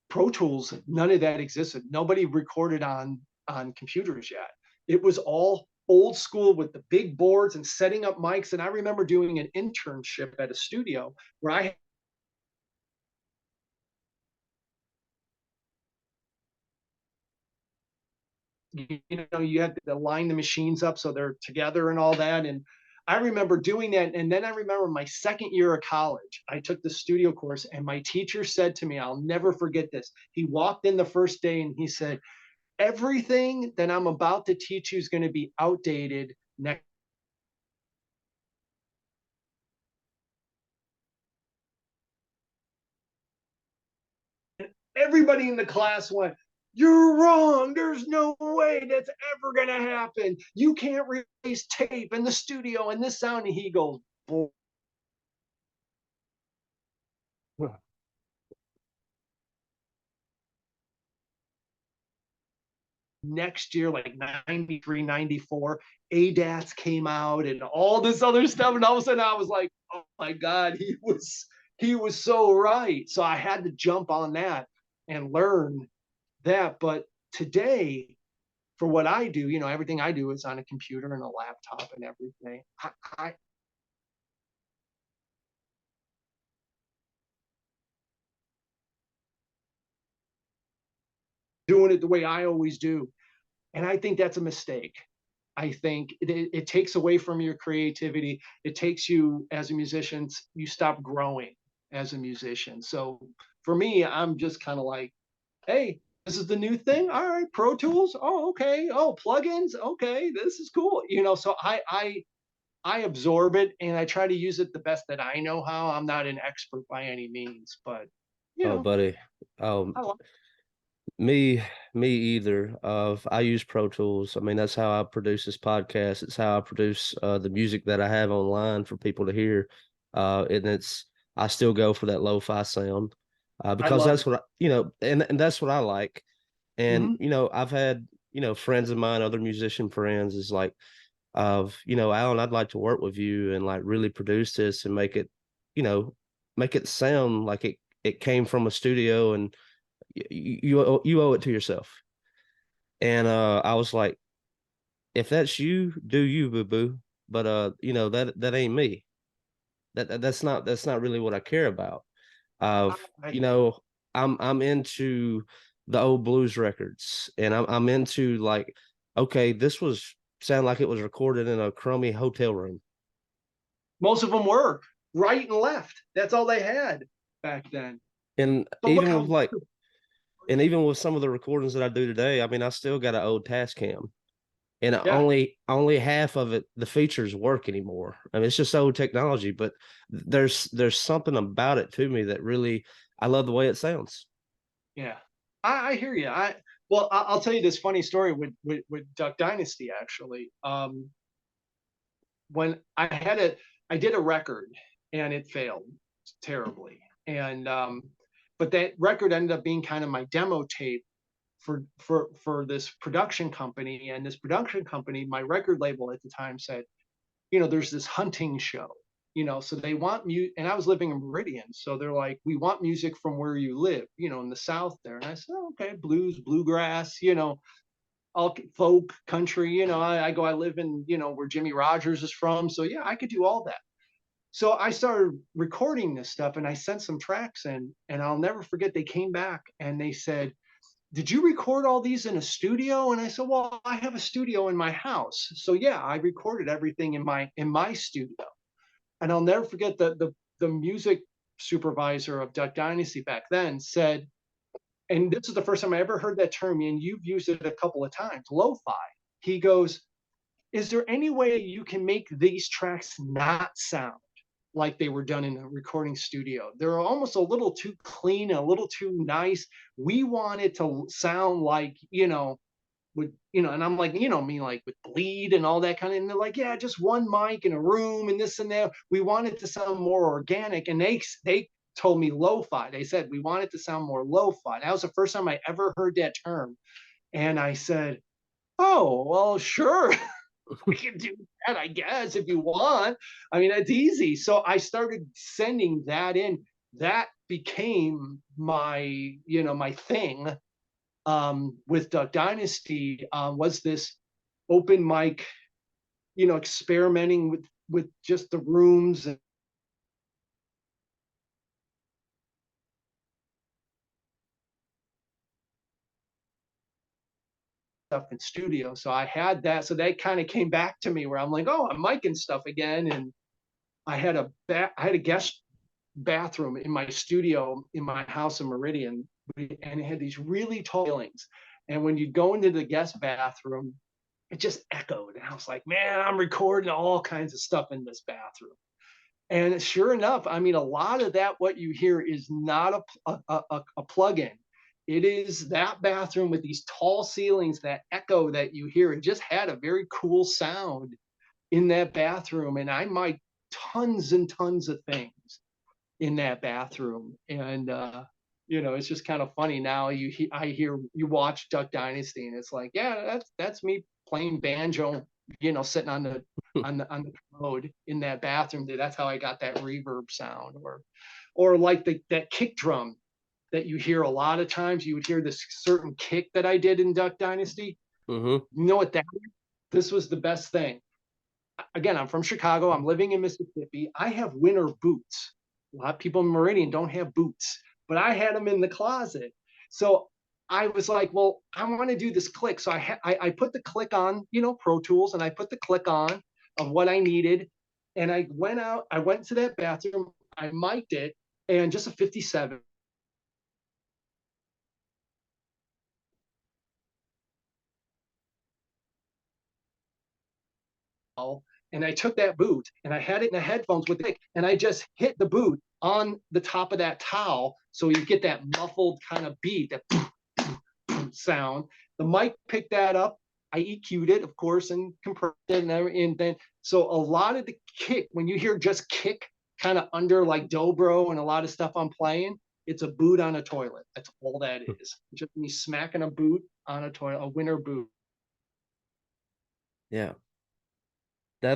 Pro Tools, none of that existed. Nobody recorded on computers yet. It was all old school with the big boards and setting up mics. And I remember doing an internship at a studio where I, you had to line the machines up so they're together and all that. And I remember doing that. And then I remember my second year of college, I took the studio course, and my teacher said to me, I'll never forget this. He walked in the first day and he said, everything that I'm about to teach you is going to be outdated next. Everybody in the class went, "You're wrong. There's no way that's ever going to happen. You can't replace tape in the studio and this sound." And he goes, "Boy." Next year, like 93, 94, ADATs came out and all this other stuff. And all of a sudden I was like, oh my God, he was so right. So I had to jump on that and learn that. But today, for what I do, everything I do is on a computer and a laptop and everything. I doing it the way I always do. And I think that's a mistake. I think it takes away from your creativity. It takes you, as a musician, you stop growing as a musician. So for me, I'm just kind of like, hey, this is the new thing. All right, Pro Tools. Oh, okay. Oh, plugins. Okay, this is cool. So I absorb it and I try to use it the best that I know how. I'm not an expert by any means, but you Oh, know, buddy. Oh, I like. me, me either. I use Pro Tools. I mean, that's how I produce this podcast. It's how I produce the music that I have online for people to hear. And I still go for that lo-fi sound I because love that's it. what and that's what I like. And Hmm. I've had friends of mine, other musician friends, is like, Alan, I'd like to work with you and like really produce this and you know, make it sound like it came from a studio, and you owe it to yourself. And I was like, if that's you, do you, boo boo. But that ain't me. That's not really what I care about. I, Of I you hear you. know, I'm into the old blues records, and I'm into like, okay, this was sound like it was recorded in a crummy hotel room. Most of them were right and left. That's all they had back then. And But look even how, with like, and even with some of the recordings that I do today, I mean, I still got an old Tascam, and yeah, only half of it, the features work anymore. I mean, it's just old technology, but there's something about it to me that really, I love the way it sounds. yeah. I hear you. I'll tell you this funny story with Duck Dynasty actually. When I did a record and it failed terribly, and but that record ended up being kind of my demo tape for this production company. And this production company, my record label at the time said, there's this hunting show, so they want music. And I was living in Meridian. So they're like, we want music from where you live, in the South there. And I said, oh, okay, blues, bluegrass, all folk country, I live in, where Jimmy Rogers is from. So yeah, I could do all that. So I started recording this stuff and I sent some tracks in, and I'll never forget, they came back and they said, did you record all these in a studio? And I said, well, I have a studio in my house. So yeah, I recorded everything in my studio. And I'll never forget the music supervisor of Duck Dynasty back then said, and this is the first time I ever heard that term, and you've used it a couple of times, lo-fi. He goes, is there any way you can make these tracks not sound like they were done in a recording studio? They're almost a little too clean, a little too nice. We want it to sound like, with, and I'm like, me, like with bleed and all that kind of, and they're like, yeah, just one mic in a room and this and that. We want it to sound more organic. And they told me lo-fi. They said we want it to sound more lo-fi. That was the first time I ever heard that term. And I said, oh, well, sure. We can do that, I guess, if you want. I mean, it's easy. So I started sending that in. That became my thing with Duck Dynasty, was this open mic, experimenting with just the rooms and stuff in studio. So I had that. So that kind of came back to me where I'm like, oh, I'm micing stuff again. And I had a guest bathroom in my studio in my house in Meridian, and it had these really tall ceilings. And when you go into the guest bathroom, it just echoed. And I was like, man, I'm recording all kinds of stuff in this bathroom. And sure enough, I mean, a lot of that, what you hear is not a plug-in. It is that bathroom with these tall ceilings, that echo that you hear. It just had a very cool sound in that bathroom. And I mic tons and tons of things in that bathroom. And it's just kind of funny now. I hear you watch Duck Dynasty, and it's like, yeah, that's me playing banjo, sitting on the commode in that bathroom. That's how I got that reverb sound, or like that kick drum that you hear a lot of times. You would hear this certain kick that I did in Duck Dynasty. Mm-hmm. You know what that is? This was the best thing. Again, I'm from Chicago. I'm living in Mississippi. I have winter boots. A lot of people in Meridian don't have boots, but I had them in the closet. So I was like, well, I want to do this click. So I put the click on, Pro Tools, and I put the click on of what I needed. And I went to that bathroom, I mic'd it, and just a 57. And I took that boot and I had it in the headphones with it, and I just hit the boot on the top of that towel, so you get that muffled kind of beat, that sound. The mic picked that up. I EQ'd it, of course, and compressed it, and then so a lot of the kick, when you hear just kick kind of under like dobro and a lot of stuff I'm playing, it's a boot on a toilet. That's all that is. Just me smacking a boot on a toilet, a winter boot. Yeah. That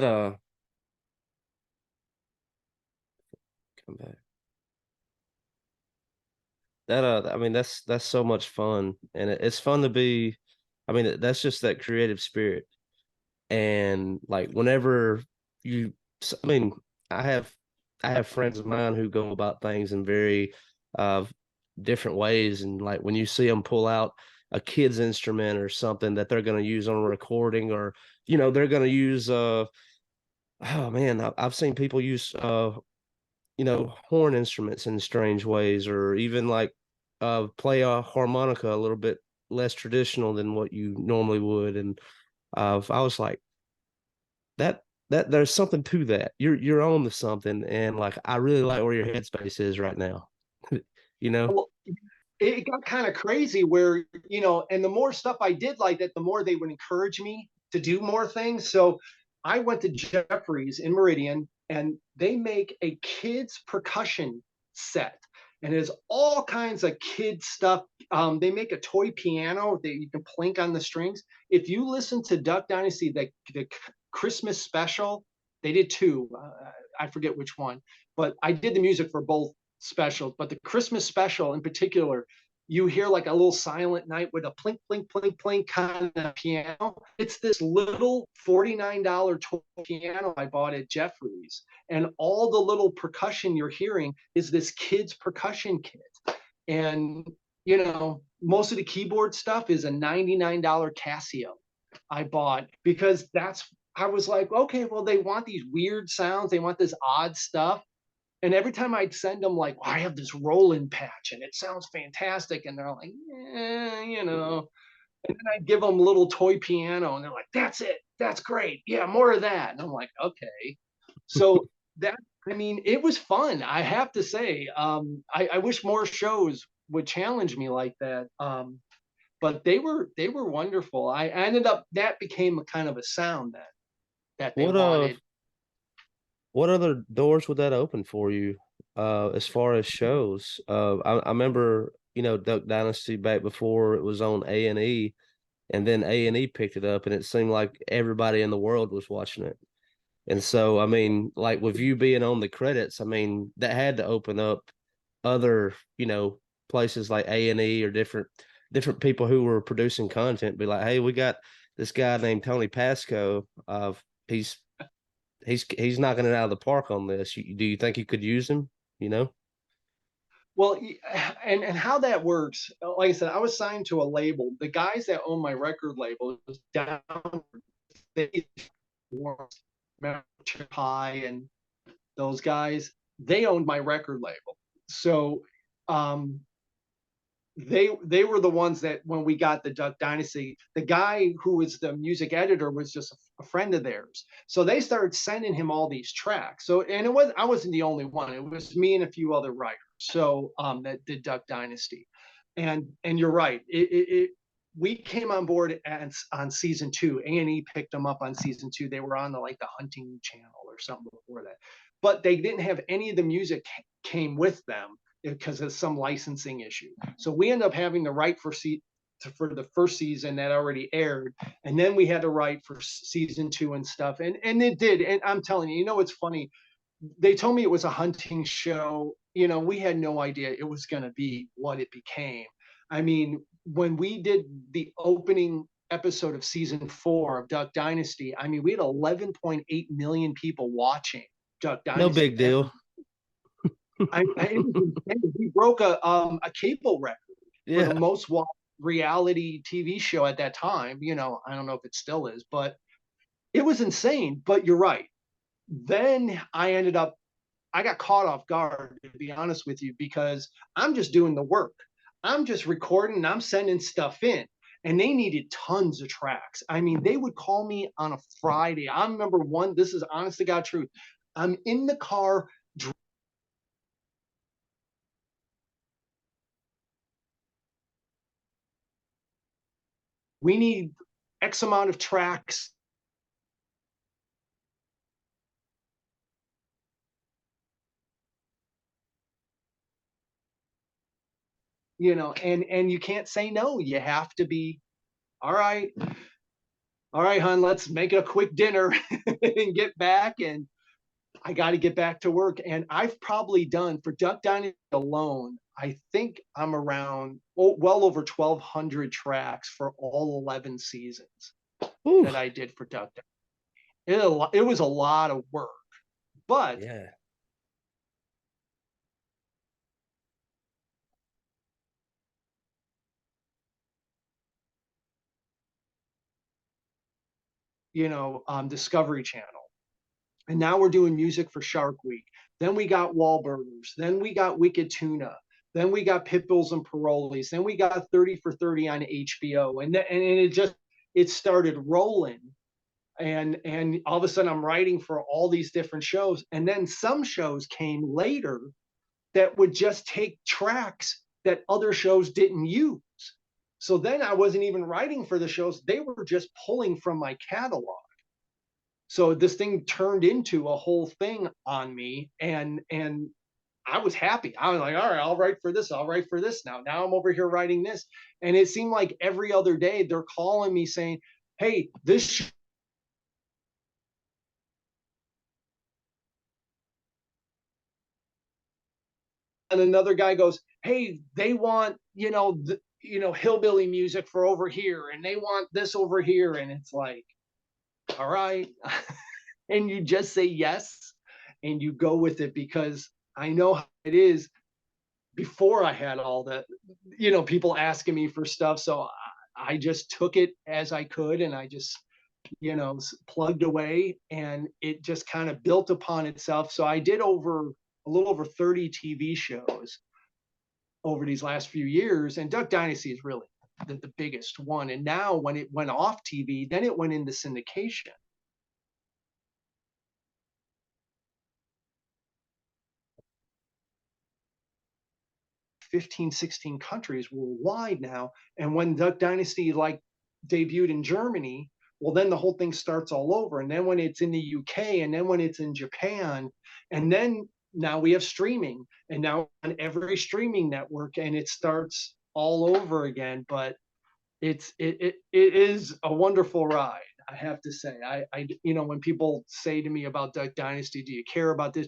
come back. That I mean that's so much fun, and it's fun to be. I mean that's just that creative spirit, and like whenever you, I mean I have I have friends of mine who go about things in very uh different ways, and like when you see them pull out a kid's instrument or something that they're going to use on a recording, or they're going to use oh man, I've seen people use horn instruments in strange ways, or even like play a harmonica a little bit less traditional than what you normally would. And I was like, that there's something to that. You're on to something, and like I really like where your headspace is right now. you know? Well, it got kind of crazy where, and the more stuff I did like that, the more they would encourage me to do more things. So I went to Jeffrey's in Meridian, and they make a kids percussion set. And there's all kinds of kid stuff. They make a toy piano that you can plink on the strings. If you listen to Duck Dynasty, the Christmas special, they did two. I forget which one, but I did the music for both specials. But the Christmas special in particular, you hear like a little Silent Night with a plink, plink, plink, plink kind of piano. It's this little $49 toy piano I bought at Jeffrey's. And all the little percussion you're hearing is this kid's percussion kit. And most of the keyboard stuff is a $99 Casio I bought because I was like, okay, well, they want these weird sounds, they want this odd stuff. And every time I'd send them, like, well, I have this Roland patch and it sounds fantastic. And they're like, and then I'd give them a little toy piano and they're like, that's it. That's great. Yeah, more of that. And I'm like, okay. So that, I mean, it was fun. I have to say, I wish more shows would challenge me like that. But they were wonderful. I ended up that became a kind of a sound that they What wanted. what other doors would that open for you as far as shows? I remember, Duck Dynasty back before it was on A&E, and then A&E picked it up and it seemed like everybody in the world was watching it. And so, I mean, like with you being on the credits, I mean, that had to open up other, places like A&E or different people who were producing content be like, hey, we got this guy named Tony Pasco. He's he's knocking it out of the park on this. Do you think you could use him? You know? Well, and how that works, like I said, I was signed to a label. The guys that own my record label was down Chip High and those guys. They owned my record label. So um, they were the ones that when we got the Duck Dynasty, the guy who was the music editor was just a friend of theirs. So they started sending him all these tracks. So and I wasn't the only one. It was me and a few other writers. So that did Duck Dynasty, and you're right. We came on board on season 2. A&E picked them up on season 2. They were on the hunting channel or something before that, but they didn't have any of the music came with them because of some licensing issue. So we ended up having the right for the first season that already aired, and then we had to write for season 2 and stuff, and it did. And I'm telling you, it's funny. They told me it was a hunting show. We had no idea it was going to be what it became. I mean, when we did the opening episode of season 4 of Duck Dynasty, I mean, we had 11.8 million people watching Duck No Dynasty big deal. we broke a cable record for the Yeah. most watched reality TV show at that time. I don't know if it still is, but it was insane. But you're right. Then I got caught off guard, to be honest with you, because I'm just doing the work. I'm just recording and I'm sending stuff in. And they needed tons of tracks. I mean, they would call me on a Friday. I remember this is honest to God truth. I'm in the car. We need X amount of tracks. And you can't say no. You have to be all right. All right, hon, let's make a quick dinner and get back. And I got to get back to work. And I've probably done for Duck Dynasty alone, I think I'm around well over 1,200 tracks for all 11 seasons Ooh. that I did for Duck Dynasty. It was a lot of work, but Yeah. Discovery Channel. And now we're doing music for Shark Week. Then we got Wahlburgers. Then we got Wicked Tuna. Then we got Pitbulls and Parolees. Then we got 30 for 30 on HBO. And it started rolling. And all of a sudden I'm writing for all these different shows. And then some shows came later that would just take tracks that other shows didn't use. So then I wasn't even writing for the shows. They were just pulling from my catalog. So this thing turned into a whole thing on me, and I was happy. I was like, all right, I'll write for this. I'll write for this now. Now I'm over here writing this. And it seemed like every other day they're calling me saying, hey, this. And another guy goes, hey, they want, hillbilly music for over here, and they want this over here. And it's like, all right. And you just say yes and you go with it because I know how it is. before I had all the, people asking me for stuff. So I just took it as I could, and I just, plugged away, and it just kind of built upon itself. So I did over a little over 30 TV shows over these last few years, and Duck Dynasty is really the biggest one. And now when it went off TV, then it went into syndication. 15, 16 countries worldwide now. And when Duck Dynasty like debuted in Germany, well, then the whole thing starts all over. And then when it's in the UK, and then when it's in Japan, and then now we have streaming, and now on every streaming network, and it starts all over again. But it is a wonderful ride. I have to say, when people say to me about Duck Dynasty, do you care about this?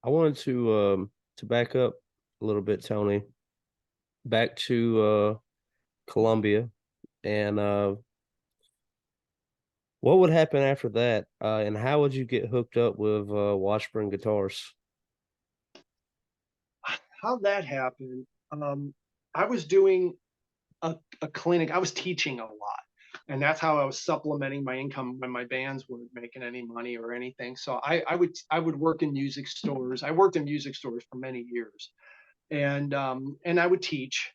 I wanted to back up a little bit, Tony, back to Colombia, and what would happen after that? And how would you get hooked up with Washburn guitars? How that happened? I was doing a clinic. I was teaching a lot, and that's how I was supplementing my income when my bands weren't making any money or anything. So I would work in music stores. I worked in music stores for many years, and I would teach,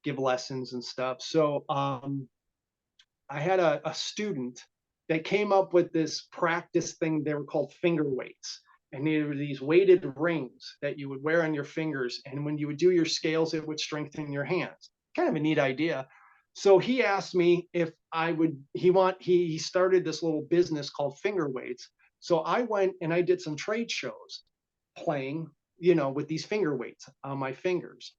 give lessons and stuff. So I had a student that came up with this practice thing. They were called finger weights. And they were these weighted rings that you would wear on your fingers. And when you would do your scales, it would strengthen your hands. Kind of a neat idea. So he asked me if I would, he started this little business called finger weights. So I went and I did some trade shows playing, with these finger weights on my fingers.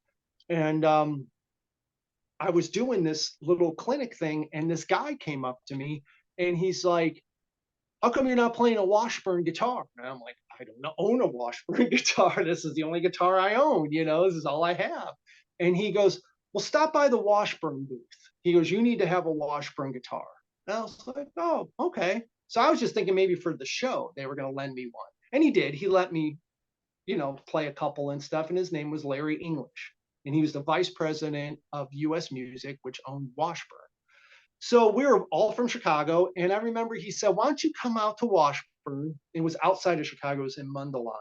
And I was doing this little clinic thing, and this guy came up to me, and he's like, how come you're not playing a Washburn guitar? And I'm like, I don't own a Washburn guitar. This is the only guitar I own. This is all I have. And he goes, well, stop by the Washburn booth. He goes, you need to have a Washburn guitar. And I was like, oh, okay. So I was just thinking maybe for the show, they were going to lend me one. And he did. He let me, play a couple and stuff. And his name was Larry English. And he was the vice president of US Music, which owned Washburn. So we were all from Chicago. And I remember he said, why don't you come out to Washburn? It was outside of Chicago, it was in Mundelein,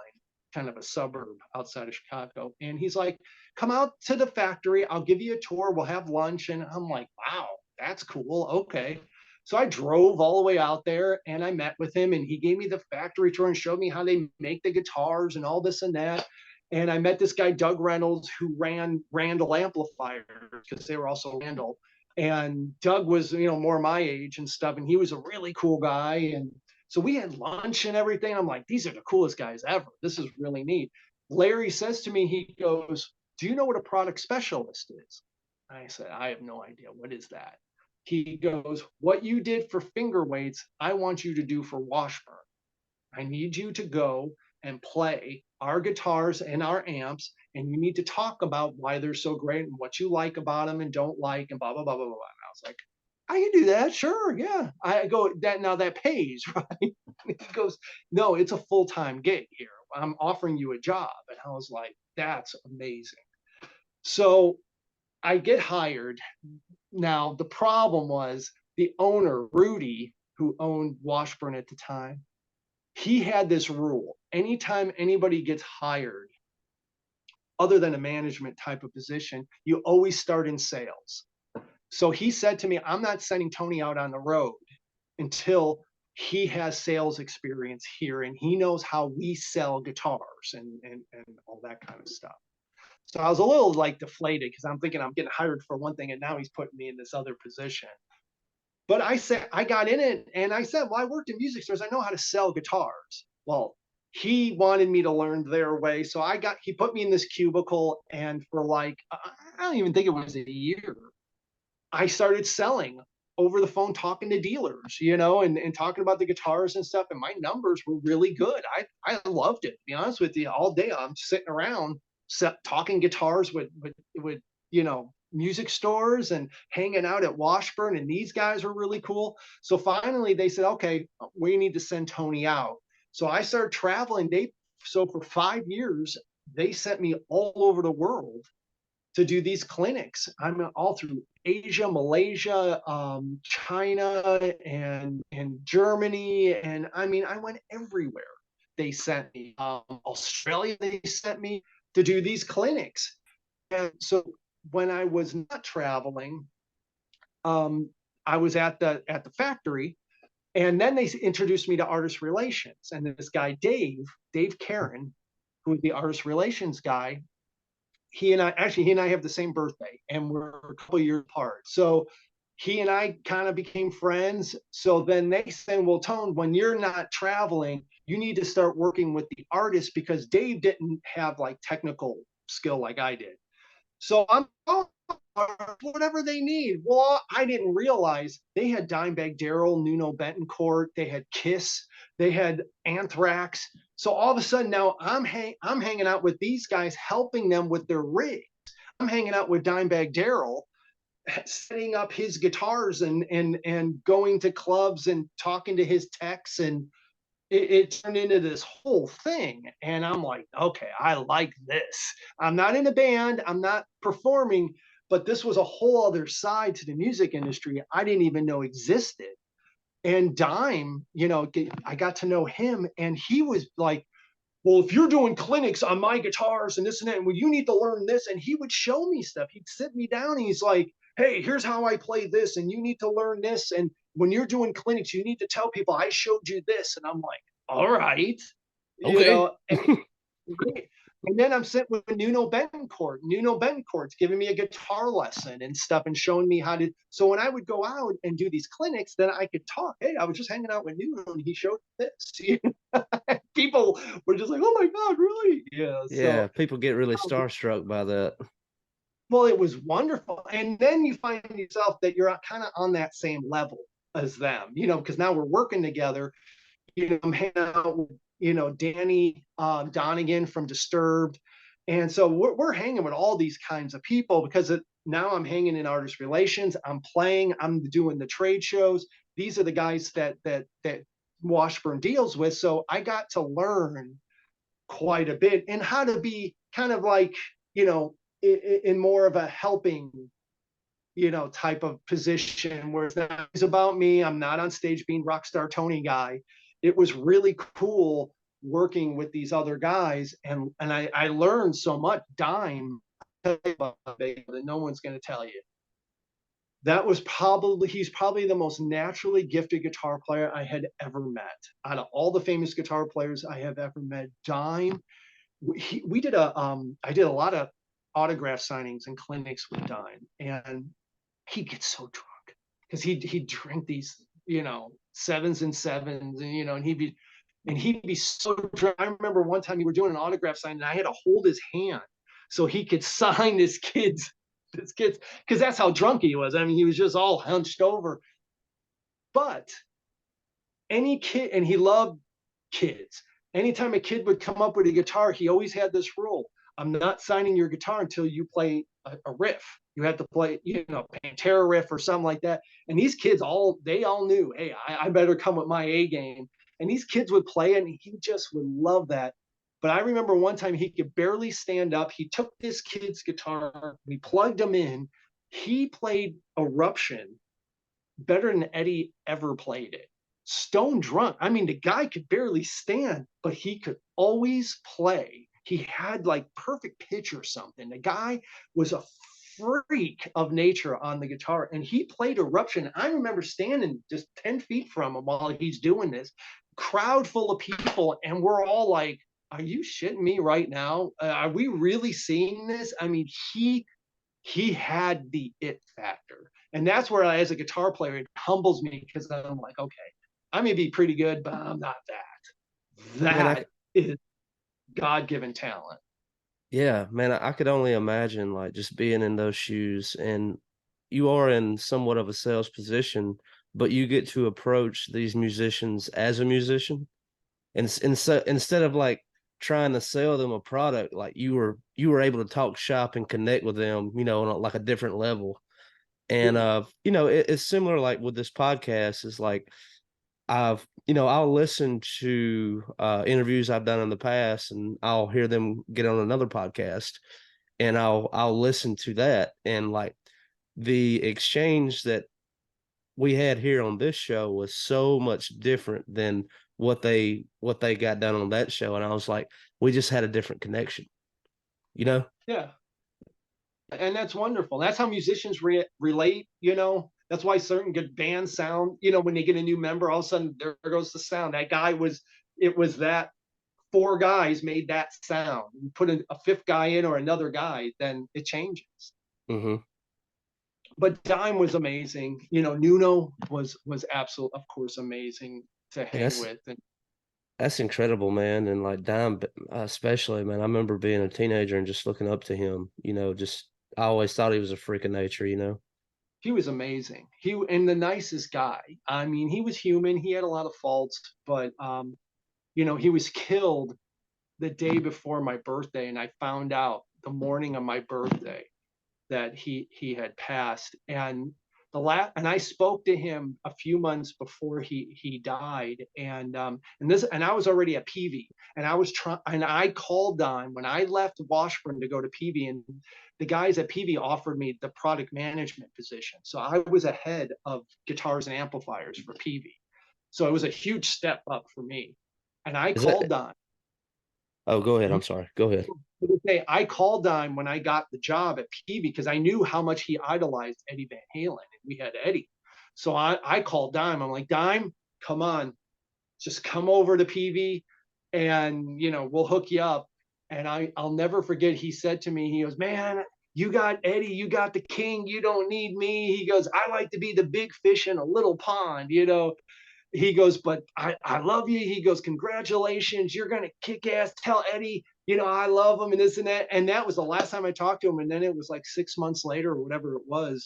kind of a suburb outside of Chicago. And he's like, come out to the factory. I'll give you a tour. We'll have lunch. And I'm like, wow, that's cool. Okay. So I drove all the way out there, and I met with him, and he gave me the factory tour and showed me how they make the guitars and all this and that. And I met this guy, Doug Reynolds, who ran Randall amplifiers, because they were also Randall. And Doug was, more my age and stuff. And he was a really cool guy. And so we had lunch and everything. I'm like, these are the coolest guys ever. This is really neat. Larry says to me, he goes, do you know what a product specialist is? I said, I have no idea. What is that? He goes, what you did for finger weights, I want you to do for Washburn. I need you to go and play our guitars and our amps, and you need to talk about why they're so great and what you like about them and don't like, and blah blah blah blah blah. And I was like, I can do that, sure, yeah. I go, that now that pays, right? He goes, no, it's a full-time gig here. I'm offering you a job. And I was like, that's amazing. So I get hired. Now the problem was the owner, Rudy, who owned Washburn at the time, he had this rule. Anytime anybody gets hired, other than a management type of position, you always start in sales. So he said to me, I'm not sending Tony out on the road until he has sales experience here and he knows how we sell guitars and all that kind of stuff. So I was a little like deflated, because I'm thinking I'm getting hired for one thing, and now he's putting me in this other position. But I said, I got in it, and I said, well, I worked in music stores. I know how to sell guitars. Well, he wanted me to learn their way. So he put me in this cubicle, and for like, I don't even think it was a year, I started selling over the phone, talking to dealers, and talking about the guitars and stuff. And my numbers were really good. I loved it, to be honest with you. All day I'm sitting around talking guitars with, music stores and hanging out at Washburn, and these guys were really cool. So finally they said, okay, we need to send Tony out. So I started traveling. So for 5 years, they sent me all over the world to do these clinics. I'm all through Asia, Malaysia, China, and Germany, and I mean, I went everywhere. They sent me Australia. They sent me to do these clinics, and so when I was not traveling, um, I was at the factory, and then they introduced me to artist relations, and this guy Dave Karen, who was the artist relations guy, he and I have the same birthday, and we're a couple years apart. So he and I kind of became friends. So then they said, well, Tone, when you're not traveling, you need to start working with the artists, because Dave didn't have like technical skill like I did. So I'm, oh, whatever they need. Well, I didn't realize they had Dimebag Darrell, Nuno Betancourt, they had Kiss, they had Anthrax. So all of a sudden now I'm hanging out with these guys, helping them with their rigs. I'm hanging out with Dimebag Darrell, setting up his guitars and going to clubs and talking to his techs, and it turned into this whole thing. And I'm like, okay, I like this. I'm not in a band, I'm not performing, but this was a whole other side to the music industry I didn't even know existed. And Dime, I got to know him, and he was like, well, if you're doing clinics on my guitars and this and that, well, you need to learn this. And he would show me stuff. He'd sit me down and he's like, hey, here's how I play this, and you need to learn this. And when you're doing clinics, you need to tell people I showed you this. And I'm like, all right, Okay. and then I'm sitting with Nuno Betancourt. Nuno Betancourt's giving me a guitar lesson and stuff and showing me how to. So when I would go out and do these clinics, then I could talk. Hey, I was just hanging out with Nuno and he showed this. People were just like, oh my God, really? Yeah. Yeah, So, people get really starstruck by that. well, it was wonderful. And then you find yourself that you're kind of on that same level as them, because now we're working together. I'm hanging out with, Danny Donegan from Disturbed. And so we're hanging with all these kinds of people, because now I'm hanging in artist relations. I'm playing, I'm doing the trade shows. These are the guys that Washburn deals with. So I got to learn quite a bit and how to be kind of like, in more of a helping, type of position where it's not about me. I'm not on stage being rockstar Tony guy. It was really cool working with these other guys, and I learned so much. Dime, that no one's going to tell you. He's probably the most naturally gifted guitar player I had ever met. Out of all the famous guitar players I have ever met, Dime, I did a lot of autograph signings and clinics with Dime, and he gets so drunk because he'd drink these, sevens and sevens, and he'd be so drunk. I remember one time we were doing an autograph sign, and I had to hold his hand so he could sign his kids, because that's how drunk he was. I mean, he was just all hunched over. But any kid, and he loved kids. Anytime a kid would come up with a guitar, he always had this rule: I'm not signing your guitar until you play a riff. You have to play, Pantera riff or something like that. And these kids they all knew, hey, I better come with my A game. And these kids would play it, and he just would love that. But I remember one time he could barely stand up. He took this kid's guitar, we plugged him in. He played Eruption better than Eddie ever played it. Stone drunk. I mean, the guy could barely stand, but he could always play. He had like perfect pitch or something. The guy was a freak of nature on the guitar, and he played Eruption. I remember standing just 10 feet from him while he's doing this, crowd full of people, and we're all like, are you shitting me right now? Are we really seeing this? I mean, he had the it factor. And that's where as a guitar player, it humbles me, because I'm like, okay, I may be pretty good, but I'm not that. Man, That is God-given talent. yeah, man, I could only imagine like just being in those shoes, and you are in somewhat of a sales position, but you get to approach these musicians as a musician. And so instead of like trying to sell them a product, like you were able to talk shop and connect with them, on like a different level. And Yeah. it's similar like with this podcast. Is like I'll listen to interviews I've done in the past, and I'll hear them get on another podcast, and I'll listen to that, and like the exchange that we had here on this show was so much different than what they got done on that show, and I was like, we just had a different connection, you know. Yeah. And that's wonderful. That's how musicians relate. That's why certain good bands sound. When they get a new member, all of a sudden there goes the sound. That guy was. It was that four guys made that sound. You put a fifth guy in or another guy, then it changes. Mm-hmm. But Dime was amazing. Nuno was absolute, of course, amazing to Yeah, hang with. And that's incredible, man. And like Dime, especially, man, I remember being a teenager and just looking up to him. Just I always thought he was a freak of nature. he was amazing. And the nicest guy. I mean, he was human. He had a lot of faults, but he was killed the day before my birthday, and I found out the morning of my birthday that he had passed. And I spoke to him a few months before he died, and I was already at PV, and I called on when I left Washburn to go to PV, and the guys at PV offered me the product management position, so I was ahead of guitars and amplifiers for PV, so it was a huge step up for me, and I Is it? called on. Oh, go ahead. I'm sorry. Go ahead. I called on when I got the job at PV because I knew how much he idolized Eddie Van Halen, and we had Eddie. So I called Dime. I'm like, Dime, come on, just come over to PV, and we'll hook you up. And I'll never forget. He said to me, he goes, man, you got Eddie, you got the king, you don't need me. He goes, I like to be the big fish in a little pond. He goes, but I love you. He goes, congratulations, you're gonna kick ass. Tell Eddie, I love him and this and that. And that was the last time I talked to him. And then it was like 6 months later or whatever it was.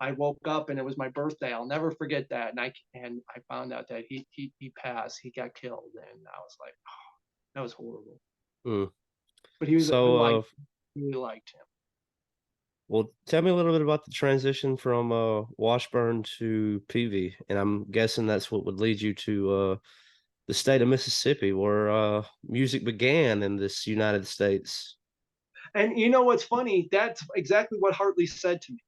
I woke up and it was my birthday. I'll never forget that. And I found out that he passed. He got killed, and I was like, oh, that was horrible. Mm. But he was So, like really liked him. well, tell me a little bit about the transition from Washburn to PV, and I'm guessing that's what would lead you to the state of Mississippi, where music began in this United States. And you know what's funny? That's exactly what Hartley said to me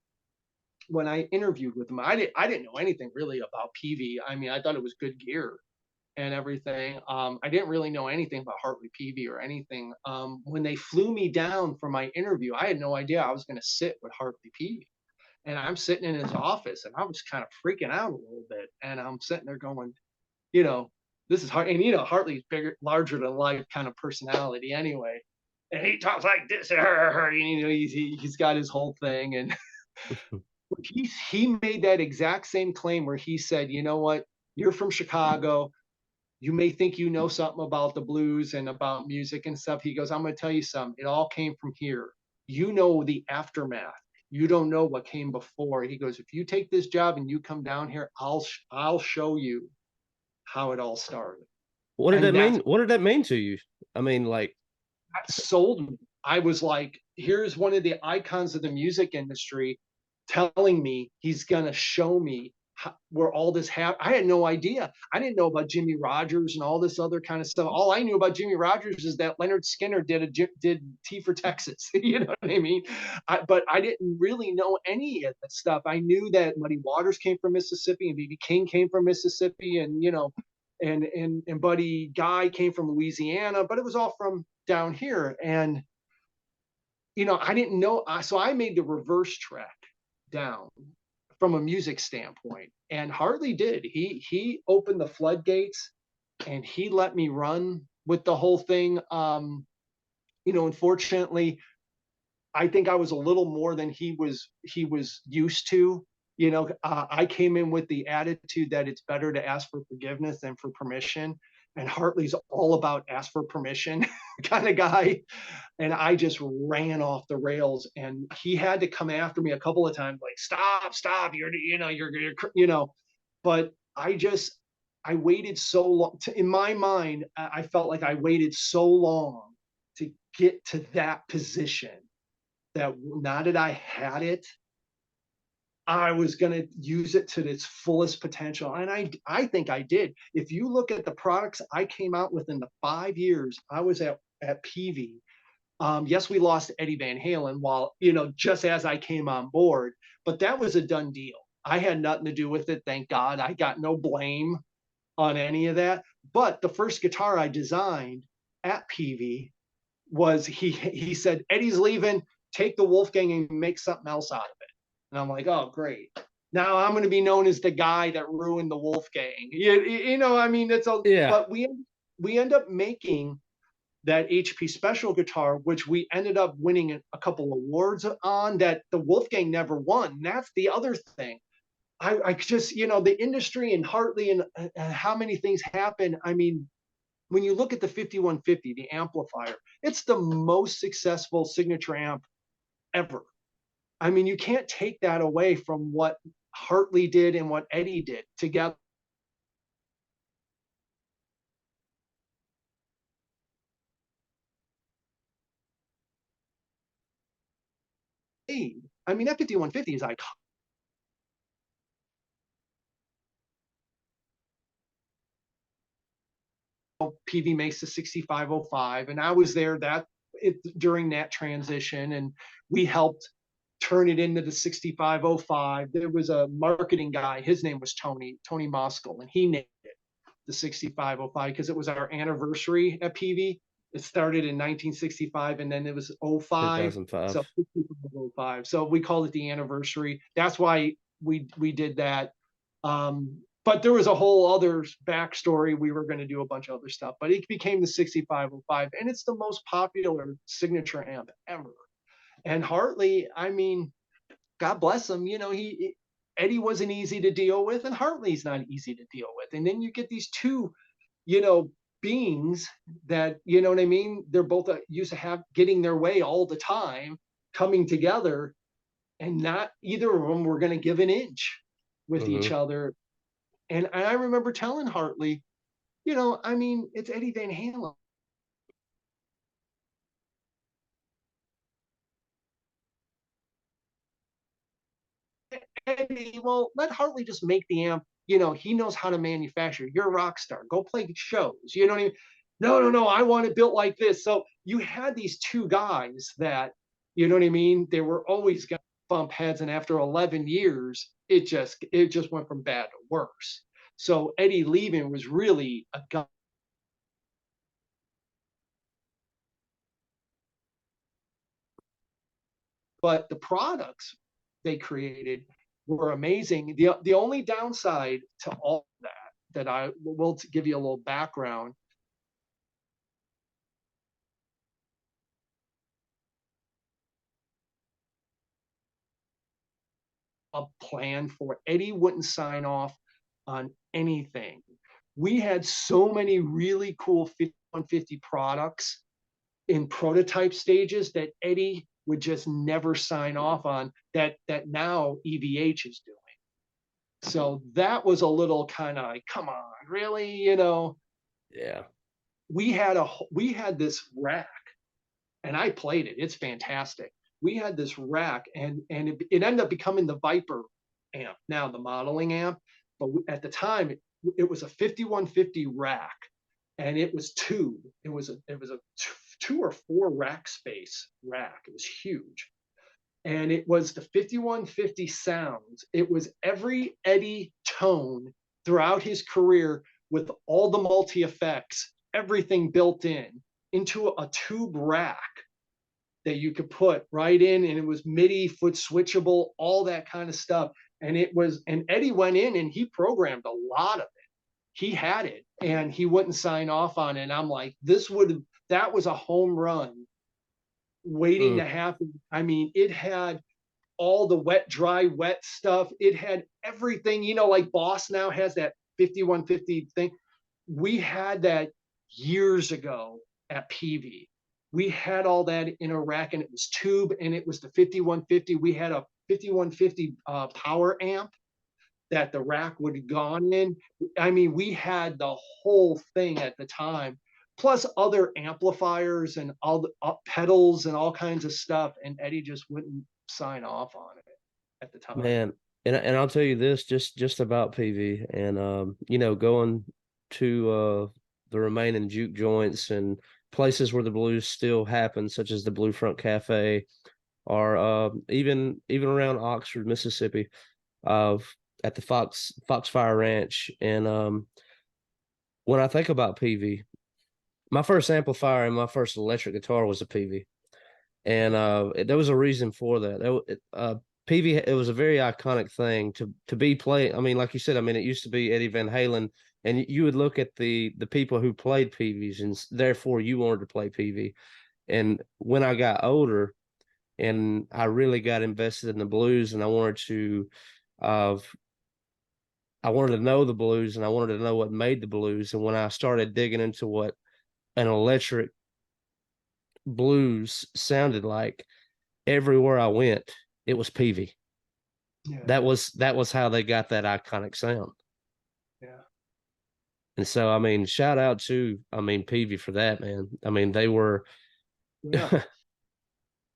when I interviewed with him. I didn't know anything really about PV. I mean, I thought it was good gear and everything. I didn't really know anything about Hartley PV or anything. When they flew me down for my interview, I had no idea I was going to sit with Hartley PV. And I'm sitting in his office, and I was kind of freaking out a little bit. And I'm sitting there going, you know, this is hard. And Hartley's bigger, larger than life kind of personality anyway. And he talks like this, and he's got his whole thing, and he made that exact same claim where he said, you know what, you're from Chicago, you may think you know something about the blues and about music and stuff. He goes, I'm going to tell you something. It all came from here. You know the aftermath. You don't know what came before. He goes, if you take this job and you come down here, I'll show you how it all started. What did that And mean? What did that mean to you? I mean, like, that sold me. I was like, here's one of the icons of the music industry telling me he's going to show me where all this happened. I had no idea. I didn't know about Jimmy Rogers and all this other kind of stuff. All I knew about Jimmy Rogers is that Leonard Skinner did Tea for Texas. You know what I mean? But I didn't really know any of that stuff. I knew that Muddy Waters came from Mississippi and B.B. King came from Mississippi, and and Buddy Guy came from Louisiana, but it was all from down here. And I didn't know. So I made the reverse track down from a music standpoint, and Hartley did. He opened the floodgates, and he let me run with the whole thing. Unfortunately, I think I was a little more than he was used to. I came in with the attitude that it's better to ask for forgiveness than for permission. And Hartley's all about ask for permission kind of guy. And I just ran off the rails, and he had to come after me a couple of times, like, stop, you're. But I just, I waited so long. In my mind, I felt like I waited so long to get to that position that now that I had it, I was going to use it to its fullest potential. And I think I did. If you look at the products I came out with in the 5 years I was at PV, yes, we lost Eddie Van Halen while, just as I came on board, but that was a done deal. I had nothing to do with it. Thank God. I got no blame on any of that. But the first guitar I designed at PV was he said, Eddie's leaving, take the Wolfgang and make something else out of it. And I'm like, oh, great. Now I'm going to be known as the guy that ruined the Wolfgang. I mean, Yeah. but we end up making that HP Special guitar, which we ended up winning a couple awards on that the Wolfgang never won. And that's the other thing. I just, the industry and Hartley and how many things happen. I mean, when you look at the 5150, the amplifier, it's the most successful signature amp ever. I mean, you can't take that away from what Hartley did and what Eddie did together. I mean, that 5150 is iconic. PV makes the 6505, and I was there during that transition, and we helped turn it into the 6505. There was a marketing guy, his name was Tony Moskal, and he named it the 6505 because it was our anniversary at PV. It started in 1965 and then it was 05. So 2005. 6505. So we called it the anniversary. That's why we did that. But there was a whole other backstory. We were going to do a bunch of other stuff, but it became the 6505, and it's the most popular signature amp ever. And Hartley, I mean, God bless him, Eddie wasn't easy to deal with, and Hartley's not easy to deal with. And then you get these two, you know, beings that, you know what I mean? They're both used to getting their way all the time, coming together, and not either of them were going to give an inch with each Mm-hmm. other. And I remember telling Hartley, I mean, it's Eddie Van Halen. Eddie, well, let Hartley just make the amp. He knows how to manufacture. You're a rock star. Go play shows. You know what I mean? No, no, no. I want it built like this. So you had these two guys that, you know what I mean? They were always going to bump heads, and after 11 years, it just went from bad to worse. So Eddie leaving was really a gun. But the products they created were amazing. The only downside to all that I will give you a little background. A plan for Eddie wouldn't sign off on anything. We had so many really cool 5150 products in prototype stages that Eddie would just never sign off on that now EVH is doing. So that was a little kind of like, come on, really? Yeah. We had this rack, and I played it. It's fantastic. We had this rack, and it ended up becoming the Viper amp, now the modeling amp. But at the time, it was a 5150 rack, and it was two. It was a 2 or 4 rack space rack. It was huge, and it was the 5150 sounds. It was every Eddie tone throughout his career with all the multi effects, everything built in into a tube rack that you could put right in, and it was MIDI, foot switchable, all that kind of stuff. And Eddie went in and he programmed a lot of it. He had it and he wouldn't sign off on it. And I'm like, that was a home run waiting to Mm. happen. I mean, it had all the wet, dry, wet stuff. It had everything, like Boss now has that 5150 thing. We had that years ago at PV. We had all that in a rack, and it was tube, and it was the 5150. We had a 5150 power amp that the rack would have gone in. I mean, we had the whole thing at the time, plus other amplifiers and all the pedals and all kinds of stuff. And Eddie just wouldn't sign off on it at the time. Man, and I'll tell you this just about PV and going to the remaining juke joints and places where the blues still happen, such as the Blue Front Cafe or even around Oxford, Mississippi, of at the Foxfire Ranch. And when I think about PV, my first amplifier and my first electric guitar was a PV. And there was a reason for that. PV, it was a very iconic thing to be playing. I mean, like you said, I mean, it used to be Eddie Van Halen, and you would look at the people who played PVs, and therefore you wanted to play PV. And when I got older, and I really got invested in the blues, and uh, I wanted to know the blues, and I wanted to know what made the blues. And when I started digging into what an electric blues sounded like, everywhere I went, it was PV. Yeah, That was how they got that iconic sound. yeah, And so I mean, shout out to PV for that, man. I mean, they were yeah.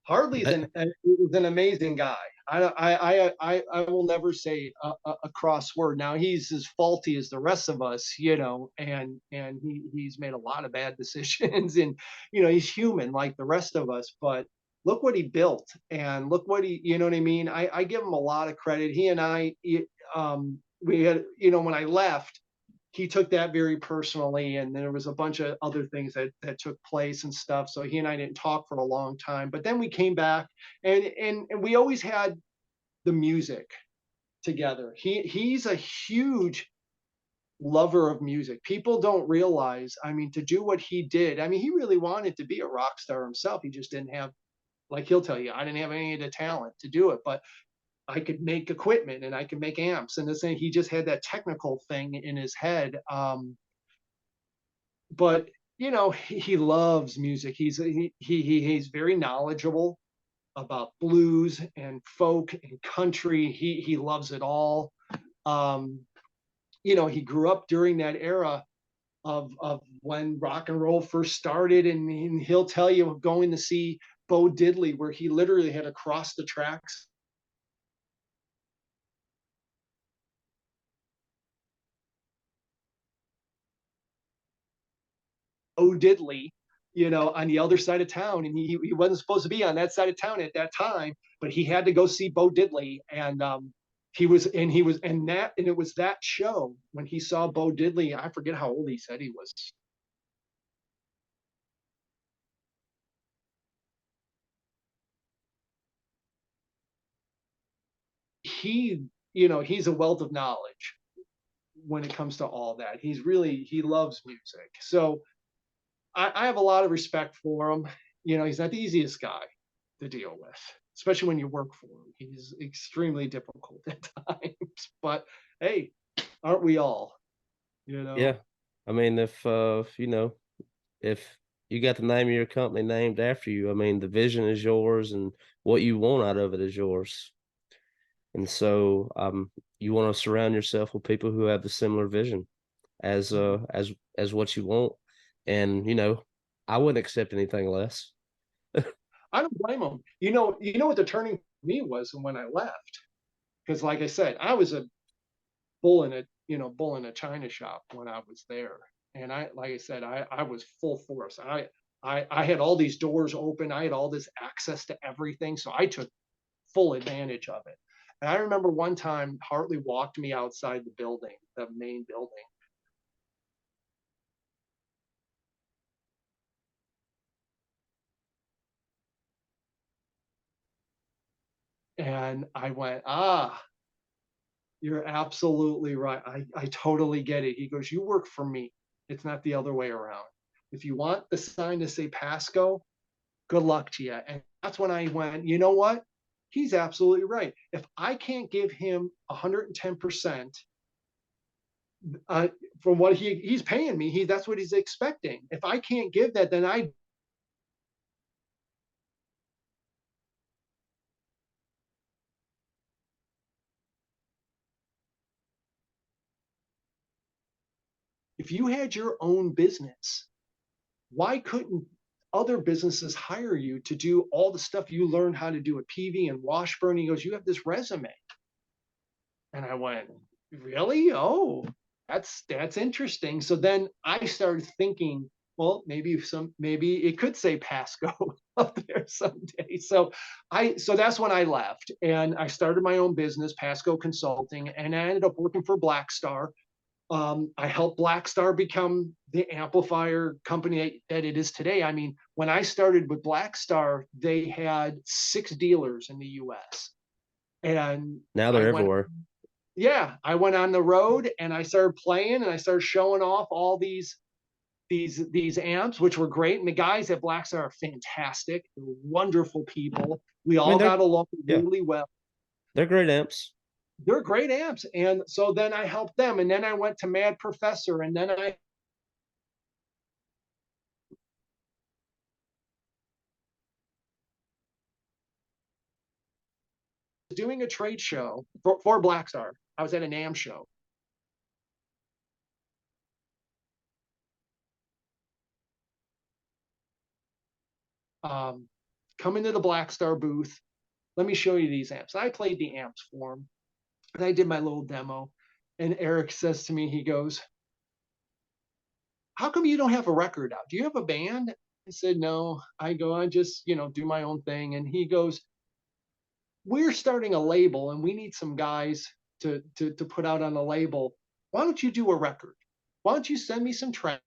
Harley's that, is an amazing guy. I will never say a cross word. Now he's as faulty as the rest of us, and he's made a lot of bad decisions, and he's human like the rest of us. But look what he built, and look what he, you know what I mean. I give him a lot of credit. He and we had, when I left, he took that very personally, and there was a bunch of other things that took place and stuff, so he and I didn't talk for a long time, but then we came back, and we always had the music together. He's a huge lover of music. People don't realize, I mean, to do what he did, I mean, he really wanted to be a rock star himself. He just didn't have, like he'll tell you, I didn't have any of the talent to do it, but I could make equipment and I could make amps, and this thing, he just had that technical thing in his head. But he loves music. He's very knowledgeable about blues and folk and country. He loves it all. um he grew up during that era of when rock and roll first started, and he'll tell you going to see Bo Diddley, where he literally had to cross the tracks. Bo Diddley, on the other side of town, and he wasn't supposed to be on that side of town at that time, but he had to go see Bo Diddley, and it was that show when he saw Bo Diddley. I forget how old he said he was. He, he's a wealth of knowledge when it comes to all that. He loves music, so I have a lot of respect for him. He's not the easiest guy to deal with, especially when you work for him. He's extremely difficult at times, but hey, aren't we all? You know, yeah. I mean, if you got the name of your company named after you, I mean, the vision is yours and what you want out of it is yours. And so you want to surround yourself with people who have the similar vision as what you want. And I wouldn't accept anything less. I don't blame him. What the turning for me was when I left, because like I said, I was a bull in a china shop when I was there, and like I said, I was full force. I had all these doors open. I had all this access to everything, so I took full advantage of it. And I remember one time Hartley walked me outside the building, the main building, and I went, you're absolutely right. I totally get it. He goes, you work for me. It's not the other way around. If you want the sign to say Pasco, good luck to you. And that's when I went, you know what? He's absolutely right. If I can't give him 110% uh, from what he's paying me, that's what he's expecting. If I can't give that, then I if you had your own business, why couldn't other businesses hire you to do all the stuff you learned how to do at PV and Washburn? He goes, you have this resume. And I went, really? Oh, that's interesting. So then I started thinking, well, maybe it could say Pasco up there someday. So that's when I left and I started my own business, Pasco Consulting, and I ended up working for Blackstar. I helped Blackstar become the amplifier company that it is today. I mean, when I started with Blackstar, they had 6 dealers in the US. And Now I they're went everywhere. yeah, I went on the road and I started playing and I started showing off all these amps, which were great. And the guys at Blackstar are fantastic, they're wonderful people. We I mean, all got along yeah, really well. they're great amps. They're great amps. And so then I helped them. And then I went to Mad Professor. And then I was doing a trade show for Blackstar. I was at an AM show. Um, Come into the Blackstar booth. Let me show you these amps. I played the amps for them. And I did my little demo. And Eric says to me, he goes, how come you don't have a record out? Do you have a band? I said, no. I go, I just, do my own thing. And he goes, we're starting a label and we need some guys to put out on a label. Why don't you do a record? Why don't you send me some tracks?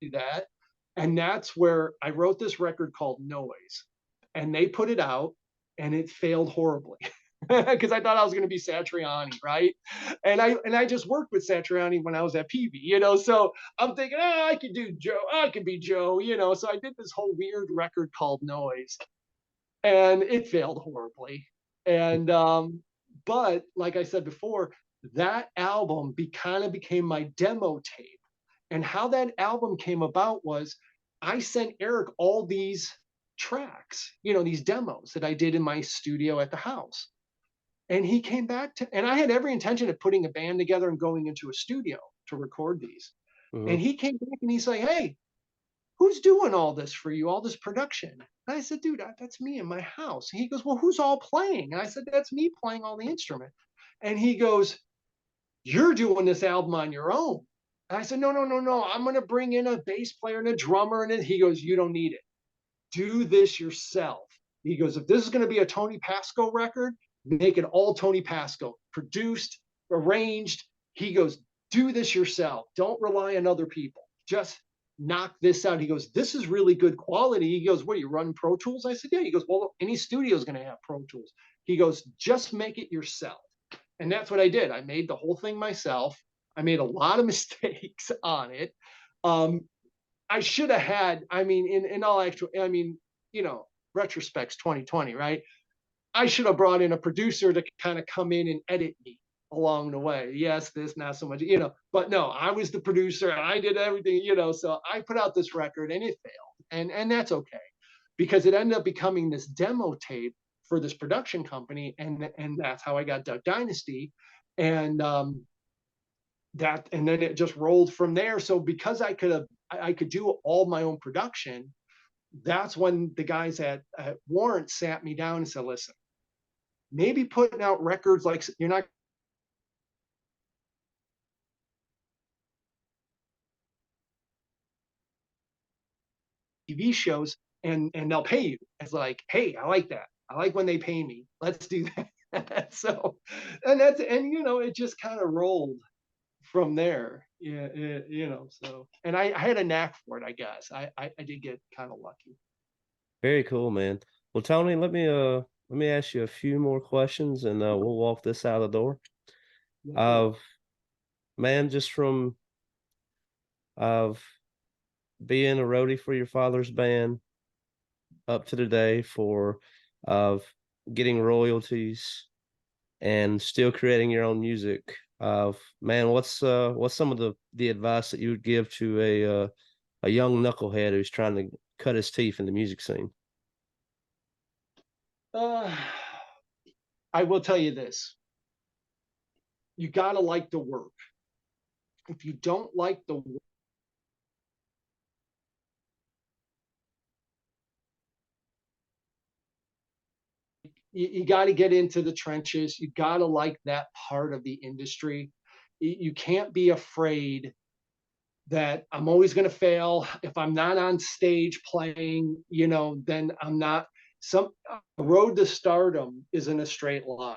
Do that. And that's where I wrote this record called Noise. And they put it out and it failed horribly. Because I thought I was going to be Satriani, right? And I just worked with Satriani when I was at PV. So I'm thinking, I could do Joe, I could be Joe. So I did this whole weird record called Noise, and it failed horribly. And but like I said before, that album kind of became my demo tape. And how that album came about was I sent Eric all these tracks, these demos that I did in my studio at the house. And he came back and I had every intention of putting a band together and going into a studio to record these. Hmm. And he came back and he's like, hey, who's doing all this for you, all this production? And I said, dude, that's me in my house. And he goes, well, who's all playing? And I said, that's me playing all the instrument. And he goes, you're doing this album on your own. And I said, no, no, no, no. I'm going to bring in a bass player and a drummer. And he goes, you don't need it. Do this yourself. He goes, if this is going to be a Tony Pasco record, make it all Tony Pasco, produced, arranged. He goes, do this yourself. Don't rely on other people. Just knock this out. He goes, this is really good quality. He goes, what, are you running Pro Tools? I said, yeah. He goes, well, any studio is going to have Pro Tools. He goes, just make it yourself. And that's what I did. I made the whole thing myself. I made a lot of mistakes on it. Um, I should have had, I mean, in all actual, I mean, retrospect's 2020, right? I should have brought in a producer to kind of come in and edit me along the way. Yes, this, not so much, but no, I was the producer. I did everything. So I put out this record and it failed. And that's okay because it ended up becoming this demo tape for this production company. And that's how I got Duck Dynasty. And and then it just rolled from there. So because I could do all my own production, that's when the guys at Warrant sat me down and said, listen, maybe putting out records like you're not TV shows and they'll pay you. It's like, hey, I like that. I like when they pay me. Let's do that. So, and it just kind of rolled from there. Yeah, so, and I had a knack for it, I guess. I did get kind of lucky. Very cool, man. Well, Tony, let me ask you a few more questions and we'll walk this out of the door. Yeah, Uh man, just from of being a roadie for your father's band up to today for of getting royalties and still creating your own music. Man, what's some of the advice that you would give to a young knucklehead who's trying to cut his teeth in the music scene? Uh, I will tell you this: you got to like the work. If you don't like the work, you got to get into the trenches. You got to like that part of the industry. You can't be afraid that I'm always going to fail. If I'm not on stage playing, then I'm not. Some road to stardom isn't a straight line.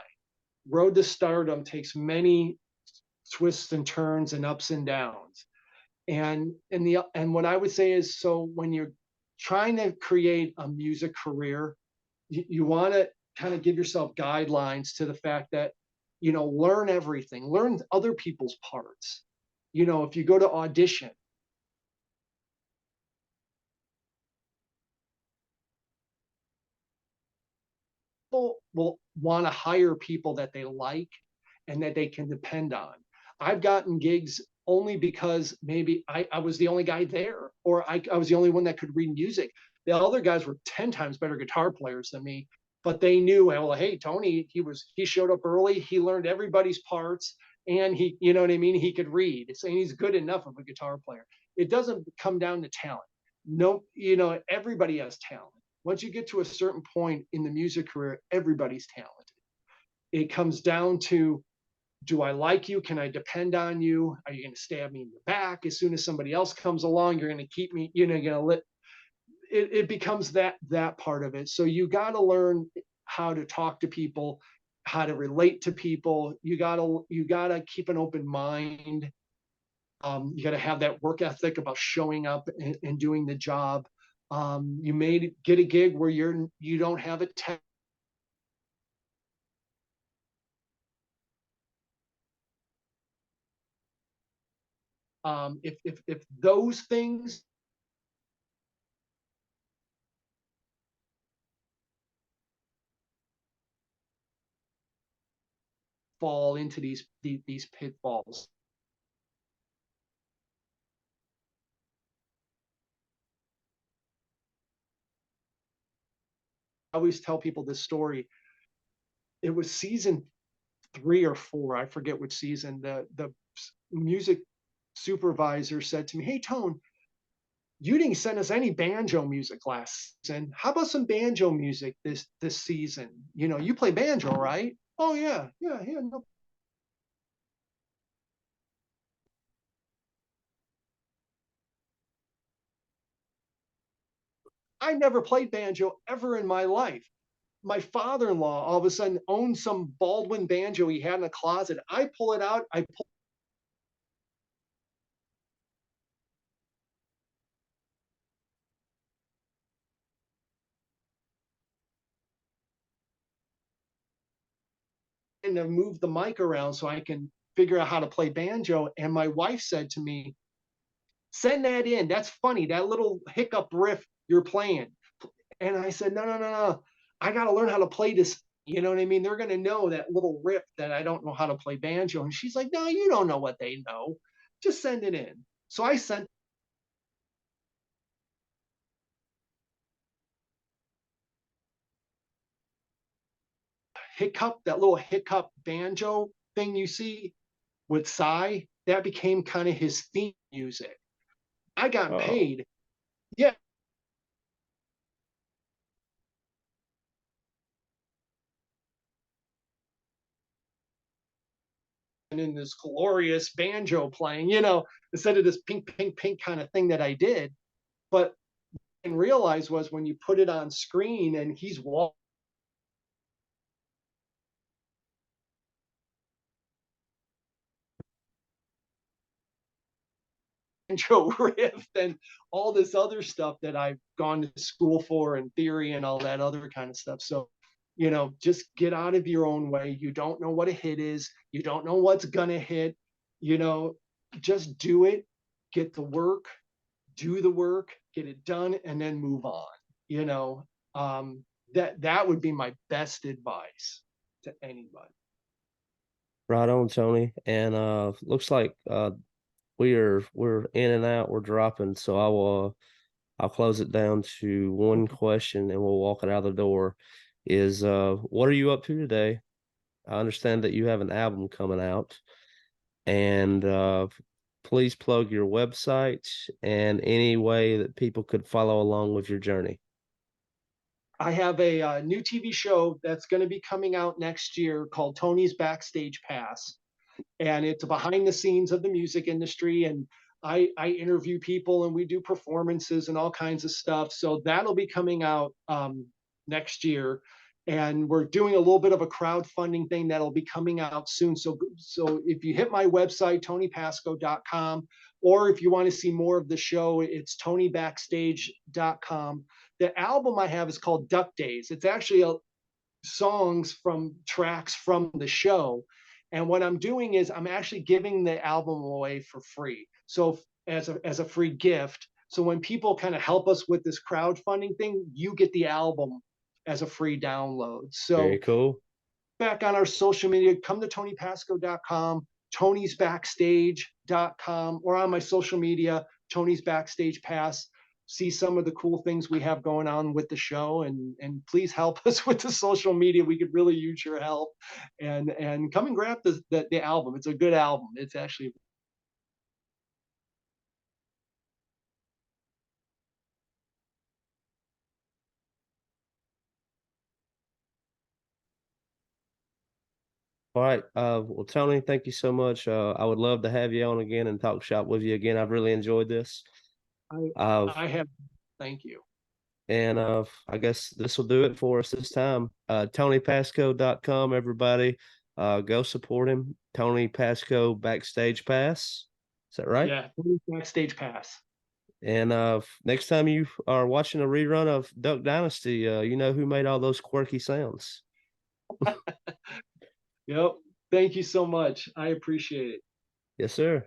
Road to stardom takes many twists and turns and ups and downs. And what I would say is, so when you're trying to create a music career, you want to kind of give yourself guidelines to the fact that, learn everything, learn other people's parts. If you go to audition, people will want to hire people that they like and that they can depend on. I've gotten gigs only because maybe I was the only guy there, or I was the only one that could read music. The other guys were 10 times better guitar players than me, but they knew, well, hey, Tony, he showed up early, he learned everybody's parts, and you know what I mean? He could read. So he's good enough of a guitar player. It doesn't come down to talent. No, everybody has talent. Once you get to a certain point in the music career, everybody's talented. It comes down to, do I like you? Can I depend on you? Are you going to stab me in the back as soon as somebody else comes along? You're going to keep me, you're going to let it becomes that part of it. So you got to learn how to talk to people, how to relate to people. You gotta keep an open mind. You got to have that work ethic about showing up and doing the job. You may get a gig where you don't have a tech. If those things fall into these pitfalls, I always tell people this story. It was season 3 or 4, I forget which season. The music supervisor said to me, "Hey, Tone, you didn't send us any banjo music last season. How about some banjo music this season? You play banjo, right?" "Oh yeah, yeah, yeah." No. I never played banjo ever in my life. My father-in-law all of a sudden owned some Baldwin banjo he had in a closet. I pull it out, I pull and move the mic around so I can figure out how to play banjo. And my wife said to me, "Send that in. That's funny. That little hiccup riff you're playing." And I said, "No, no, no, no. I got to learn how to play this." You know what I mean? They're going to know that little riff that I don't know how to play banjo. And she's like, "No, you don't know what they know. Just send it in." So I sent hiccup, that little hiccup banjo thing you see with Psy. That became kind of his theme music. I got Oh, paid. Yeah. And in this glorious banjo playing, instead of this pink, pink, pink kind of thing that I did. But and realize was when you put it on screen and he's walking banjo riff and all this other stuff that I've gone to school for and theory and all that other kind of stuff. So, just get out of your own way. You don't know what a hit is. You don't know what's gonna hit. You know, just do it, get the work, do the work, get it done, and then move on. You know, that would be my best advice to anybody. right on, Tony. And looks like we're in and out, we're dropping, so I'll close it down to one Okay. question and we'll walk it out the door. Is what are you up to today? I understand that you have an album coming out, and please plug your website and any way that people could follow along with your journey. I have a new TV show that's going to be coming out next year called Tony's Backstage Pass, and it's behind the scenes of the music industry. And I interview people and we do performances and all kinds of stuff. So that'll be coming out next year. And we're doing a little bit of a crowdfunding thing that'll be coming out soon. So if you hit my website, tonypasco.com, or if you want to see more of the show, it's tonybackstage.com. The album I have is called Duck Days. It's actually songs from tracks from the show. And what I'm doing is I'm actually giving the album away for free. So as a free gift. So when people kind of help us with this crowdfunding thing, you get the album as a free download. Very So cool. back on our social media, come to tonypasco.com, tonysbackstage.com, or on my social media, Tony's Backstage Pass. See some of the cool things we have going on with the show, and please help us with the social media. We could really use your help, and come and grab the album. It's a good album. It's actually All right. Well, Tony, thank you so much. I would love to have you on again and talk shop with you again. I've really enjoyed this. I Uh, I have. Thank you. and I guess this will do it for us this time. TonyPasco.com, everybody. Go support him. Tony Pasco Backstage Pass. Is that right? Yeah, Tony's Backstage Pass. And next time you are watching a rerun of Duck Dynasty, you know who made all those quirky sounds. Yep. Thank you so much. I appreciate it. Yes, sir.